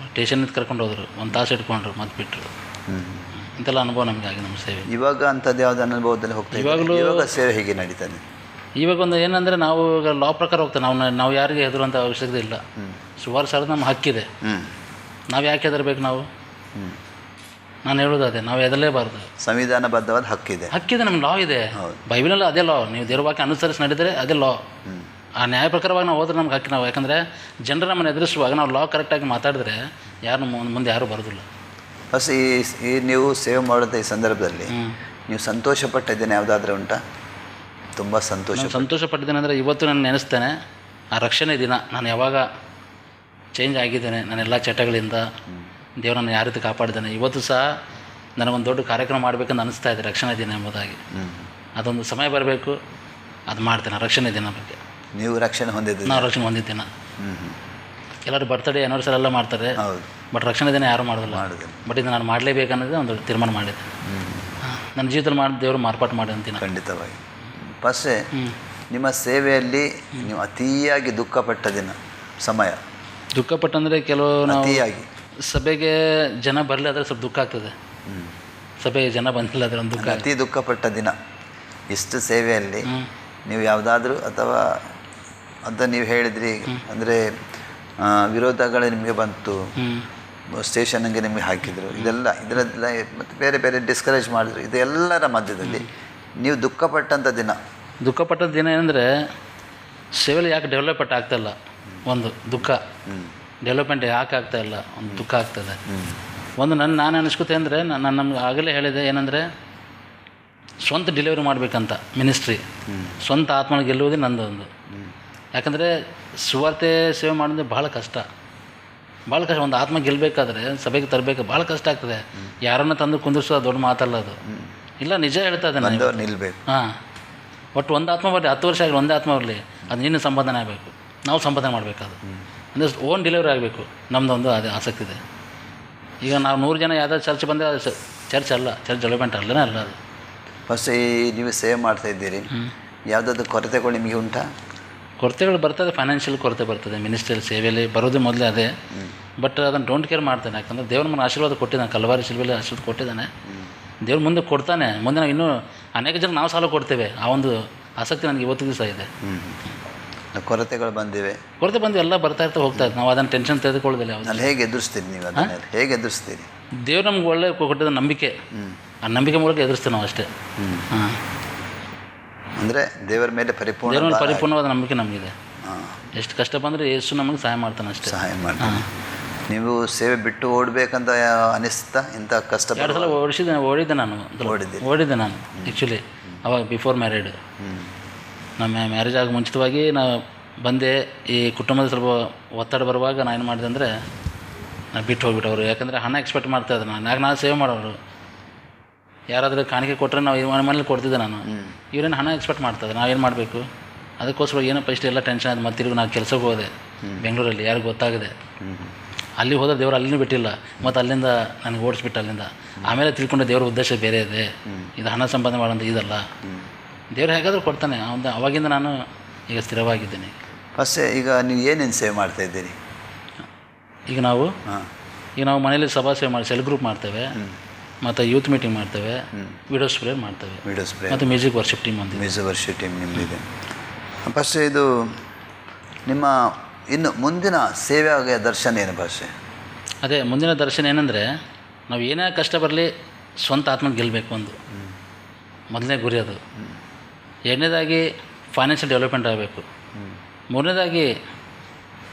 ಸ್ಟೇಷನ್ನಿಂದ ಕರ್ಕೊಂಡು ಹೋದರು, ಒಂದು ತಾಸು ಇಟ್ಕೊಂಡ್ರು, ಮತ್ತೆ ಬಿಟ್ಟರು. ಇಂಥೆಲ್ಲ ಅನುಭವ ನಮಗೆ ಆಗಿದೆ ನಮ್ಮ ಸೇವೆ. ಇವಾಗ ಅಂಥದ್ದು ಯಾವ್ದು ಅನುಭವದಲ್ಲಿ ಹೋಗ್ತಾ ಇವಾಗ ಸೇವೆ ಹೇಗೆ ನಡೀತಾನೆ? ಇವಾಗ ಒಂದು ಏನಂದರೆ ನಾವು ಈಗ ಲಾ ಪ್ರಕಾರ ಹೋಗ್ತೇವೆ. ನಾವು ಯಾರಿಗೆ ಹೆದರುವಂಥ ಅವಶ್ಯಕತೆ ಇಲ್ಲ. ಸುಮಾರು ಸಾಲ ನಮ್ಮ ಹಕ್ಕಿದೆ. ನಾವು ಯಾಕೆ ಹೆದರ್ಬೇಕು? ನಾನು ಹೇಳೋದು ಅದೇ, ನಾವು ಹೆದರಲೇಬಾರ್ದು. ಸಂವಿಧಾನಬದ್ಧವಾದ ಹಕ್ಕಿದೆ ನಮ್ಗೆ ಲಾ ಇದೆ. ಬೈಬಲಲ್ಲಿ ಅದೇ ಲಾ. ನೀವು ದೇವ್ರ ವಾಕ್ಯ ಅನುಸರಿಸಿ ನಡೆದರೆ ಅದೇ ಲಾ. ಆ ನ್ಯಾಯ ಪ್ರಕಾರವಾಗಿ ನಾವು ಹೋದ್ರೆ ನಮ್ಗೆ ಹಕ್ಕಿ. ನಾವು ಯಾಕಂದರೆ ಜನರು ನಮ್ಮನ್ನು ಎದುರಿಸುವಾಗ ನಾವು ಲಾ ಕರೆಕ್ಟಾಗಿ ಮಾತಾಡಿದ್ರೆ ಯಾರು ಮುಂದೆ ಯಾರೂ ಬರೋದಿಲ್ಲ. ಬಸ್ ಈ ನೀವು ಸೇವೆ ಮಾಡೋದು ಈ ಸಂದರ್ಭದಲ್ಲಿ ನೀವು ಸಂತೋಷಪಟ್ಟಿದ್ದೇನೆ ಯಾವುದಾದ್ರೂ ಉಂಟಾ? ತುಂಬ ಸಂತೋಷಪಟ್ಟಿದ್ದೇನೆ ಅಂದರೆ ಇವತ್ತು ನಾನು ನೆನೆಸ್ತೇನೆ ಆ ರಕ್ಷಣೆ ದಿನ. ನಾನು ಯಾವಾಗ ಚೇಂಜ್ ಆಗಿದ್ದೇನೆ ನಾನೆಲ್ಲ ಚಟಗಳಿಂದ, ದೇವರನ್ನು ಯಾವ ರೀತಿ ಕಾಪಾಡಿದ್ದಾನೆ. ಇವತ್ತು ಸಹ ನನಗೊಂದು ದೊಡ್ಡ ಕಾರ್ಯಕ್ರಮ ಮಾಡಬೇಕಂತ ಅನಿಸ್ತಾ ಇದೆ, ರಕ್ಷಣೆ ದಿನ ಎಂಬುದಾಗಿ. ಅದೊಂದು ಸಮಯ ಬರಬೇಕು, ಅದು ಮಾಡ್ತೇನೆ. ರಕ್ಷಣೆ ದಿನ ಬಗ್ಗೆ ನೀವು ರಕ್ಷಣೆ ಹೊಂದಿದ್ದೀರಿ? ನಾವು ರಕ್ಷಣೆ ಹೊಂದಿದ್ದೇನೆ. ಎಲ್ಲರೂ ಬರ್ತಡೇ ಆ್ಯನಿವರ್ಸರಿ ಎಲ್ಲ ಮಾಡ್ತಾರೆ, ಬಟ್ ರಕ್ಷಣೆ ದಿನ ಯಾರೂ ಮಾಡೋದಿಲ್ಲ. ಬಟ್ ಇದು ನಾನು ಮಾಡಲೇಬೇಕನ್ನೋದೇ ಒಂದು ತೀರ್ಮಾನ ಮಾಡಿದೆ. ನನ್ನ ಜೀವಿತದಲ್ಲಿ ಮಾಡಿ ದೇವರು ಮಾರ್ಪಾಟು ಮಾಡಿ ಅಂತೀನಿ. ಖಂಡಿತವಾಗಿ. ಫಸ್ಟೇ ನಿಮ್ಮ ಸೇವೆಯಲ್ಲಿ ನೀವು ಅತಿಯಾಗಿ ದುಃಖಪಟ್ಟ ದಿನ ಸಮಯ ದುಃಖಪಟ್ಟಂದರೆ ಕೆಲವು ನಾವು ಅತಿಯಾಗಿ ಸಭೆಗೆ ಜನ ಬರಲಿ ಆದರೆ ಸ್ವಲ್ಪ ದುಃಖ ಆಗ್ತದೆ. ಸಭೆಗೆ ಜನ ಬಂದಿಲ್ಲ ಆದರೆ ಒಂದು ದುಃಖ. ಅತಿ ದುಃಖಪಟ್ಟ ದಿನ ಇಷ್ಟು ಸೇವೆಯಲ್ಲಿ ನೀವು ಯಾವುದಾದ್ರೂ ಅಥವಾ ಅಂತ ನೀವು ಹೇಳಿದ್ರಿ ಅಂದರೆ ವಿರೋಧಗಳು ನಿಮಗೆ ಬಂತು, ಸ್ಟೇಷನ್ಗೆ ನಿಮಗೆ ಹಾಕಿದರು, ಇದರೆಲ್ಲ ಮತ್ತು ಬೇರೆ ಬೇರೆ ಡಿಸ್ಕರೇಜ್ ಮಾಡಿದ್ರು, ಇದೆಲ್ಲರ ಮಧ್ಯದಲ್ಲಿ ನೀವು ದುಃಖಪಟ್ಟಂಥ ದಿನ ಏನಂದರೆ ಸೇವೆಯಲ್ಲಿ ಯಾಕೆ ಡೆವಲಪ್ಮೆಂಟ್ ಆಗ್ತಾಯಿಲ್ಲ, ಒಂದು ದುಃಖ. ಡೆವಲಪ್ಮೆಂಟ್ ಯಾಕೆ ಆಗ್ತಾಯಿಲ್ಲ, ಒಂದು ದುಃಖ ಆಗ್ತದೆ. ಒಂದು ನಾನು ಅನಿಸ್ಕೊತೆ ಅಂದರೆ ನಾನು ನಮ್ಗೆ ಆಗಲೇ ಹೇಳಿದೆ ಏನಂದರೆ ಸ್ವಂತ ಡೆಲಿವರಿ ಮಾಡಬೇಕಂತ ಮಿನಿಸ್ಟ್ರಿ, ಸ್ವಂತ ಆತ್ಮನ ಗೆಲ್ಲುವುದೇ ನಂದೊಂದು. ಯಾಕಂದರೆ ಸುವಾರ್ತೆ ಸೇವೆ ಮಾಡೋದು ಭಾಳ ಕಷ್ಟ. ಒಂದು ಆತ್ಮ ಗೆಲ್ಲಬೇಕಾದ್ರೆ ಸಭೆಗೆ ತರಬೇಕು, ಭಾಳ ಕಷ್ಟ ಆಗ್ತದೆ. ಯಾರನ್ನ ತಂದು ಕುಂದಿಸೋ ದೊಡ್ಡ ಮಾತಲ್ಲ ಅದು. ಇಲ್ಲ, ನಿಜ ಹೇಳ್ತಾ ಇದ್ದೆ ನಾನು. ನಿಲ್ಬೇಕು. ಹಾಂ, ಒಟ್ಟು ಒಂದು ಆತ್ಮ ಬರಲಿ, 10 ವರ್ಷ ಆಗಲಿ, ಒಂದೇ ಆತ್ಮ ಬರಲಿ, ಅದು ನಿನ್ನ ಸಂಪಾದನೆ ಆಗಬೇಕು, ನಾವು ಸಂಪಾದನೆ ಮಾಡಬೇಕಾದ್ರು. ಅಂದರೆ ಓನ್ ಡೆಲಿವರಿ ಆಗಬೇಕು, ನಮ್ಮದೊಂದು ಅದೇ ಆಸಕ್ತಿ ಇದೆ. ಈಗ ನಾವು 100 ಜನ ಯಾವುದಾದ್ರು ಚರ್ಚ್ ಬಂದರೆ ಅದು ಚರ್ಚ್ ಅಲ್ಲ, ಚರ್ಚ್ ಡೆವಲಪ್ಮೆಂಟ್ ಅಲ್ಲನೇ ಅಲ್ಲ ಅದು. ಫಸ್ಟ್ ನೀವು ಸೇವೆ ಮಾಡ್ತಾ ಇದ್ದೀರಿ, ಯಾವುದಾದ್ರು ಕೊರತೆಗಳು ನಿಮಗೆ ಉಂಟಾ? ಕೊರತೆಗಳು ಬರ್ತದೆ, ಫೈನಾನ್ಷಿಯಲ್ ಕೊರತೆ ಬರ್ತದೆ. ಮಿನಿಸ್ಟ್ರಿಯಲ್ ಸೇವೆಯಲ್ಲಿ ಬರೋದು ಮೊದಲೇ ಅದೇ. ಬಟ್ ಅದನ್ನು ಡೋಂಟ್ ಕೇರ್ ಮಾಡ್ತಾನೆ. ಯಾಕಂದರೆ ದೇವ್ರ ಮನ ಆಶೀರ್ವಾದ ಕೊಟ್ಟಿದ್ದಾನೆ, ಕಲ್ವಾರಿ ಶಿಲ್ಬೆಯಲ್ಲಿ ಆಶೀರ್ವಾದ ಕೊಟ್ಟಿದ್ದಾನೆ. ದೇವ್ರು ಮುಂದೆ ಕೊಡ್ತಾನೆ. ಮುಂದೆ ನಾವು ಇನ್ನೂ ಅನೇಕ ಜನ ನಾವು ಸಾಲ ಕೊಡ್ತೇವೆ. ಆ ಒಂದು ಆಸಕ್ತಿ ನನಗೆ ಇವತ್ತು ದಿವಸ ಇದೆ. ಕೊರತೆಗಳು ಬಂದಿವೆ, ಕೊರತೆ ಬಂದು ಎಲ್ಲ ಬರ್ತಾ ಇರ್ತಾ ಹೋಗ್ತಾ ಇತ್ತು. ನಾವು ಅದನ್ನು ಟೆನ್ಷನ್ ತೆಗೆದುಕೊಳ್ಳೋದಿಲ್ಲ. ಅಲ್ಲಿ ಹೇಗೆ ಎದುರಿಸ್ತೀರಿ ನೀವು? ಅದನ್ನು ಹೇಗೆ ಎದುರಿಸ್ತೀರಿ? ದೇವ್ರು ನಮ್ಗೆ ಒಳ್ಳೆ ಕೊಟ್ಟಿದ್ದ ನಂಬಿಕೆ, ಆ ನಂಬಿಕೆ ಮೂಲಕ ಎದುರಿಸ್ತೇವೆ ನಾವು ಅಷ್ಟೇ. ಹಾಂ, ಅಂದರೆ ದೇವರ ಮೇಲೆ ಪರಿಪೂರ್ಣವಾದ ನಂಬಿಕೆ ನಮಗಿದೆ. ಎಷ್ಟು ಕಷ್ಟ ಬಂದರೆ ಯೇಸು ನಮಗೆ ಸಹಾಯ ಮಾಡ್ತಾನೆ ಅಷ್ಟೇ. ಸಹಾಯ ಮಾಡ್ತಾನೆ. ನೀವು ಸೇವೆ ಬಿಟ್ಟು ಓಡಬೇಕಂತ ಅನಿಸ್ತಾ? ಇಂಥ ಕಷ್ಟ 2 ಸಲ ಓಡಿದ್ದೆ ನಾನು ಆ್ಯಕ್ಚುಲಿ. ಅವಾಗ ಬಿಫೋರ್ ಮ್ಯಾರಿಡ್. ನಮ್ಮ ಮ್ಯಾರೇಜ್ ಆಗಿ ಮುಂಚಿತವಾಗಿ ನಾನು ಬಂದೆ. ಈ ಕುಟುಂಬದ ಸ್ವಲ್ಪ ಒತ್ತಡ ಬರುವಾಗ ನಾನು ಏನು ಮಾಡಿದೆ ಅಂದರೆ ನಾನು ಬಿಟ್ಟು ಹೋಗ್ಬಿಟ್ಟವರು. ಯಾಕಂದರೆ ಹಣ ಎಕ್ಸ್ಪೆಕ್ಟ್ ಮಾಡ್ತಾಯಿದ್ದೆ ನಾನು ಸೇವೆ ಮಾಡೋರು. ಯಾರಾದರೂ ಕಾಣಿಕೆ ಕೊಟ್ಟರೆ ನಾವು ಮನೇಲಿ ಕೊಡ್ತಿದ್ದೆ ನಾನು. ಇವರೇನು ಹಣ ಎಕ್ಸ್ಪೆಕ್ಟ್ ಮಾಡ್ತಾಯಿದ್ದೆ. ನಾವೇನು ಮಾಡಬೇಕು? ಅದಕ್ಕೋಸ್ಕರ ಏನಪ್ಪ ಇಷ್ಟು ಎಲ್ಲ ಟೆನ್ಷನ್ ಆಯ್ತು. ಮತ್ತೆ ತಿರುಗಿ ನಾನು ಕೆಲಸಕ್ಕೆ ಹೋದೆ ಬೆಂಗಳೂರಲ್ಲಿ. ಯಾರಿಗೂ ಗೊತ್ತಾಗಿದೆ. ಅಲ್ಲಿ ಹೋದ್ರೆ ದೇವರು ಅಲ್ಲಿನೂ ಬಿಟ್ಟಿಲ್ಲ. ಮತ್ತು ಅಲ್ಲಿಂದ ನನಗೆ ಓಡಿಸ್ಬಿಟ್ಟು ಅಲ್ಲಿಂದ. ಆಮೇಲೆ ತಿಳ್ಕೊಂಡೆ ದೇವ್ರ ಉದ್ದೇಶ ಬೇರೆ ಇದೆ, ಇದು ಹಣ ಸಂಪಾದನೆ ಮಾಡೋಂಥ ಇದಲ್ಲ. ದೇವ್ರು ಹೇಗಾದರೂ ಕೊಡ್ತಾನೆ. ಅವಾಗಿಂದ ನಾನು ಈಗ ಸ್ಥಿರವಾಗಿದ್ದೀನಿ. ಫಸ್ಟ್ ಈಗ ನೀವು ಏನೇನು ಸೇವೆ ಮಾಡ್ತಾಯಿದ್ದೀರಿ? ಈಗ ನಾವು ಮನೇಲಿ ಸಭಾ ಸೇವೆ ಮಾಡಿ ಸೆಲ್ ಗ್ರೂಪ್ ಮಾಡ್ತೇವೆ, ಮತ್ತು ಯೂತ್ ಮೀಟಿಂಗ್ ಮಾಡ್ತೇವೆ, ವಿಡೋ ಸ್ಪ್ರೇಯರ್ ಮಾಡ್ತೇವೆ, ಮತ್ತು ಮ್ಯೂಸಿಕ್ ವರ್ಷಿಪ್ ಟೀಮ್ ಅಂತ. ಮ್ಯೂಸಿಕ್ ವರ್ಷಿಪ್ ಟೀಮ್ ನಿಮ್ಮದಿದೆ. ಫಸ್ಟ್ ಇದು ನಿಮ್ಮ ಇನ್ನು ಮುಂದಿನ ಸೇವೆಯ ದರ್ಶನ ಏನು ಭಾಷೆ? ಅದೇ ಮುಂದಿನ ದರ್ಶನ ಏನಂದರೆ ನಾವು ಏನೇ ಕಷ್ಟ ಬರಲಿ ಸ್ವಂತ ಆತ್ಮ ಗೆಲ್ಲಬೇಕು. ಒಂದು ಮೊದಲನೇ ಗುರಿ ಅದು. ಎರಡನೇದಾಗಿ ಫೈನಾನ್ಷಿಯಲ್ ಡೆವಲಪ್ಮೆಂಟ್ ಆಗಬೇಕು. ಮೂರನೇದಾಗಿ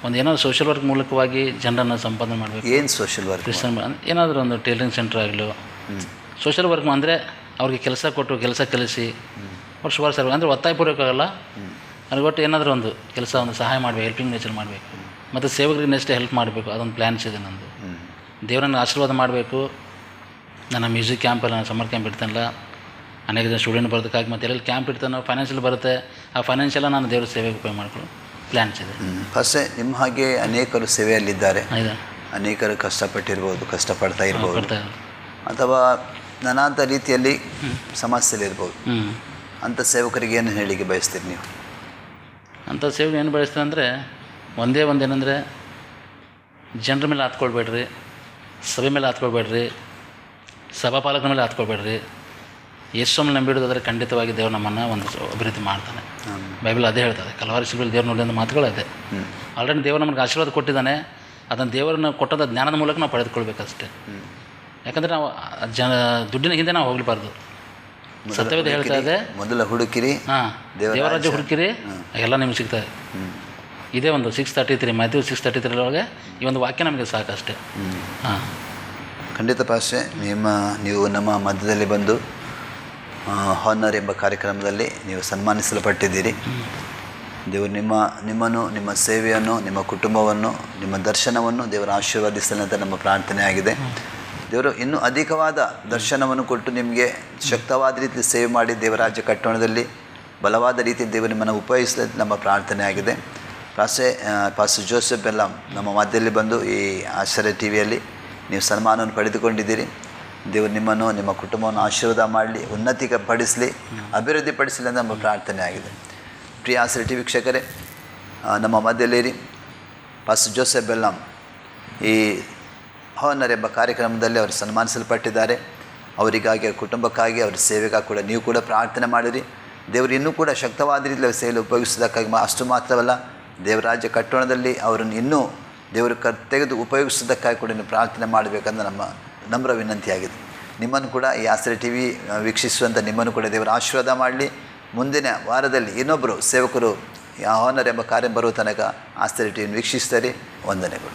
ಒಂದು ಏನಾದರೂ ಸೋಷಿಯಲ್ ವರ್ಕ್ ಮೂಲಕವಾಗಿ ಜನರನ್ನು ಸಂಪಾದನೆ ಮಾಡಬೇಕು. ಏನು ಸೋಷಿಯಲ್ ವರ್ಕ್? ಕ್ರಿಶ್ಚಿಯನ್ ಏನಾದರೂ ಒಂದು ಟೈಲರಿಂಗ್ ಸೆಂಟರ್ ಆಗಲು ಸೋಷಿಯಲ್ ವರ್ಕ್ ಅಂದರೆ ಅವ್ರಿಗೆ ಕೆಲಸ ಕೊಟ್ಟು ಕೆಲಸ ಕಲಿಸಿ ಅವ್ರು ಸುಮಾರು ಸರ್ವೆ ಅಂದರೆ ಒತ್ತಾಯಪೂರ್ವಕವಾಗಲ್ಲ. ಅವ್ರಿಗೆ ಒಟ್ಟು ಏನಾದರೂ ಒಂದು ಕೆಲಸ ಒಂದು ಸಹಾಯ ಮಾಡಬೇಕು, ಹೆಲ್ಪಿಂಗ್ ನೇಚರ್ ಮಾಡಬೇಕು. ಮತ್ತು ಸೇವಕರಿಗೆ ನೆಕ್ಸ್ಟ್ ಹೆಲ್ಪ್ ಮಾಡಬೇಕು. ಅದೊಂದು ಪ್ಲ್ಯಾನ್ಸ್ ಇದೆ ನಂದು. ದೇವರನ್ನು ಆಶೀರ್ವಾದ ಮಾಡಬೇಕು. ನನ್ನ ಮ್ಯೂಸಿಕ್ ಕ್ಯಾಂಪಲ್ಲಿ ನಾನು ಸಮ್ಮರ್ ಕ್ಯಾಂಪ್ ಇಡ್ತಾನಲ್ಲ, ಅನೇಕ ಜನ ಸ್ಟೂಡೆಂಟ್ ಬರೋದಕ್ಕಾಗಿ ಮತ್ತು ಎಲ್ಲೆಲ್ಲಿ ಕ್ಯಾಂಪ್ ಇಡ್ತಾನೋ ಫೈನಾನ್ಷಿಯಲ್ ಬರುತ್ತೆ. ಆ ಫೈನಾನ್ಷಿಯಲ್ಲ ನಾನು ದೇವ್ರ ಸೇವೆಗೆ ಉಪಯೋಗ ಮಾಡ್ಕೊಳ್ಳೋ ಪ್ಲ್ಯಾನ್ಸ್ ಇದೆ. ಫಸ್ಟ್ ನಿಮ್ಮ ಹಾಗೆ ಅನೇಕರು ಸೇವೆಯಲ್ಲಿದ್ದಾರೆ. ಹೌದಾ? ಅನೇಕರು ಕಷ್ಟಪಟ್ಟಿರ್ಬೋದು, ಕಷ್ಟಪಡ್ತಾ ಇರ್ಬೋದು, ಅಥವಾ ನಾನಾಂಥ ರೀತಿಯಲ್ಲಿ ಸಮಸ್ಯೆಲಿರ್ಬೋದು. ಅಂಥ ಸೇವಕರಿಗೆ ಏನು ಹೇಳಿಕೆ ಬಯಸ್ತೀರಿ ನೀವು? ಅಂಥ ಸೇವೆಗೆ ಏನು ಬಯಸ್ತಾರೆ ಅಂದರೆ ಒಂದೇನಂದರೆ ಜನರ ಮೇಲೆ ಹತ್ಕೊಳ್ಬೇಡ್ರಿ, ಸಭೆ ಮೇಲೆ ಹತ್ಕೊಳ್ಬೇಡ್ರಿ, ಸಭಾಪಾಲಕರ ಮೇಲೆ ಹತ್ಕೊಳ್ಬೇಡ್ರಿ. ಯೇಸುವನ್ನು ನಂಬಿಡೋದಾದರೆ ಖಂಡಿತವಾಗಿ ದೇವರು ನಮ್ಮನ್ನು ಒಂದು ಅಭಿವೃದ್ಧಿ ಮಾಡ್ತಾನೆ. ಬೈಬಲ್ ಅದೇ ಹೇಳ್ತದೆ. ಕಲ್ವಾರಿ ಶಿಲ್ಬೆಯಲ್ಲಿ ದೇವ್ರು ನೋಡಿದ ಮಾತುಗಳು ಅದೇ. ಆಲ್ರೆಡಿ ದೇವರು ನಮಗೆ ಆಶೀರ್ವಾದ ಕೊಟ್ಟಿದ್ದಾನೆ. ಅದನ್ನು ದೇವರನ್ನು ಕೊಟ್ಟದ ಜ್ಞಾನದ ಮೂಲಕ ನಾವು ಪಡೆದುಕೊಳ್ಬೇಕಷ್ಟೇ. ಯಾಕಂದರೆ ನಾವು ದುಡ್ಡಿನ ಹಿಂದೆ ನಾವು ಹೋಗಬಾರ್ದು. ಸತ್ಯವೇದ ಹೇಳ್ತಾ ಇದೆ, ಮೊದಲ ಹುಡುಕಿರಿ, ದೇವರಾಜ್ಯ ಹುಡುಕಿರಿ, ಎಲ್ಲ ನಿಮ್ಗೆ ಸಿಗ್ತದೆ. ಇದೇ ಒಂದು 6:33 ಮ್ಯಾಥ್ಯೂ 6:33 ಒಳಗೆ ಈ ಒಂದು ವಾಕ್ಯ ನಮಗೆ ಸಾಕಷ್ಟೇ. ಖಂಡಿತ ಪಾಸ್ಟೆ, ನೀವು ನಮ್ಮ ಮಧ್ಯದಲ್ಲಿ ಬಂದು ಹಾನರ್ ಎಂಬ ಕಾರ್ಯಕ್ರಮದಲ್ಲಿ ನೀವು ಸನ್ಮಾನಿಸಲ್ಪಟ್ಟಿದ್ದೀರಿ. ದೇವರು ನಿಮ್ಮನ್ನು, ನಿಮ್ಮ ಸೇವೆಯನ್ನು, ನಿಮ್ಮ ಕುಟುಂಬವನ್ನು, ನಿಮ್ಮ ದರ್ಶನವನ್ನು ದೇವರು ಆಶೀರ್ವದಿಸಲಿ ಅಂತ ನಮ್ಮ ಪ್ರಾರ್ಥನೆ ಆಗಿದೆ. ದೇವರು ಇನ್ನೂ ಅಧಿಕವಾದ ದರ್ಶನವನ್ನು ಕೊಟ್ಟು ನಿಮಗೆ ಶಕ್ತವಾದ ರೀತಿ ಸೇವೆ ಮಾಡಿ ದೇವರಾಜ್ಯ ಕಟ್ಟೋಣದಲ್ಲಿ ಬಲವಾದ ರೀತಿ ದೇವರು ನಿಮ್ಮನ್ನು ಉಪಯೋಗಿಸಲಿ ನಮ್ಮ ಪ್ರಾರ್ಥನೆ ಆಗಿದೆ. ಪಾಸ್ಟರ್ ಜೋಸೆಫ್ ಬೆಲ್ಲಂ ನಮ್ಮ ಮಧ್ಯದಲ್ಲಿ ಬಂದು ಈ ಆಶ್ಚರ್ಯ ಟಿ ವಿಯಲ್ಲಿ ನೀವು ಸನ್ಮಾನವನ್ನು ಪಡೆದುಕೊಂಡಿದ್ದೀರಿ. ದೇವರು ನಿಮ್ಮನ್ನು, ನಿಮ್ಮ ಕುಟುಂಬವನ್ನು ಆಶೀರ್ವಾದ ಮಾಡಲಿ, ಉನ್ನತಿಪಡಿಸಲಿ, ಅಭಿವೃದ್ಧಿಪಡಿಸಲಿ ಅಂತ ನಮ್ಮ ಪ್ರಾರ್ಥನೆ ಆಗಿದೆ. ಪ್ರಿಯ ಆಶ್ಚರ್ಯ ಟಿ ವಿ ವೀಕ್ಷಕರೇ, ನಮ್ಮ ಮಧ್ಯದಲ್ಲಿರಿ. ಪಾಸ್ಟರ್ ಜೋಸೆಫ್ ಬೆಲ್ಲಂ ಈ ಹಾನರ್ ಎಂಬ ಕಾರ್ಯಕ್ರಮದಲ್ಲಿ ಅವರು ಸನ್ಮಾನಿಸಲ್ಪಟ್ಟಿದ್ದಾರೆ. ಅವರಿಗಾಗಿ, ಅವ್ರ ಕುಟುಂಬಕ್ಕಾಗಿ, ಅವ್ರ ಸೇವೆಗಾಗಿ ಕೂಡ ನೀವು ಕೂಡ ಪ್ರಾರ್ಥನೆ ಮಾಡಿರಿ. ದೇವರು ಇನ್ನೂ ಕೂಡ ಶಕ್ತವಾದ ರೀತಿಯಲ್ಲಿ ಸೇವೆಯಲ್ಲಿ ಉಪಯೋಗಿಸೋದಕ್ಕಾಗಿ ಅಷ್ಟು ಮಾತ್ರವಲ್ಲ, ದೇವರ ರಾಜ್ಯ ಕಟ್ಟೋಣದಲ್ಲಿ ಅವರನ್ನು ಇನ್ನೂ ದೇವರು ತೆಗೆದು ಉಪಯೋಗಿಸೋದಕ್ಕಾಗಿ ಕೂಡ ನೀವು ಪ್ರಾರ್ಥನೆ ಮಾಡಬೇಕಂತ ನಮ್ಮ ನಮ್ರ ವಿನಂತಿಯಾಗಿದೆ. ನಿಮ್ಮನ್ನು ಕೂಡ ಈ ಆಶ್ರಯ ಟಿ ವಿ ವೀಕ್ಷಿಸುವಂಥ ನಿಮ್ಮನ್ನು ಕೂಡ ದೇವರ ಆಶೀರ್ವಾದ ಮಾಡಲಿ. ಮುಂದಿನ ವಾರದಲ್ಲಿ ಇನ್ನೊಬ್ಬರು ಸೇವಕರು ಹಾನರ್ ಎಂಬ ಕಾರ್ಯ ಬರುವ ತನಕ ಆಶ್ರಯ ಟಿ ವಿಯನ್ನು ವೀಕ್ಷಿಸ್ತಾರೆ. ವಂದನೆಗಳು.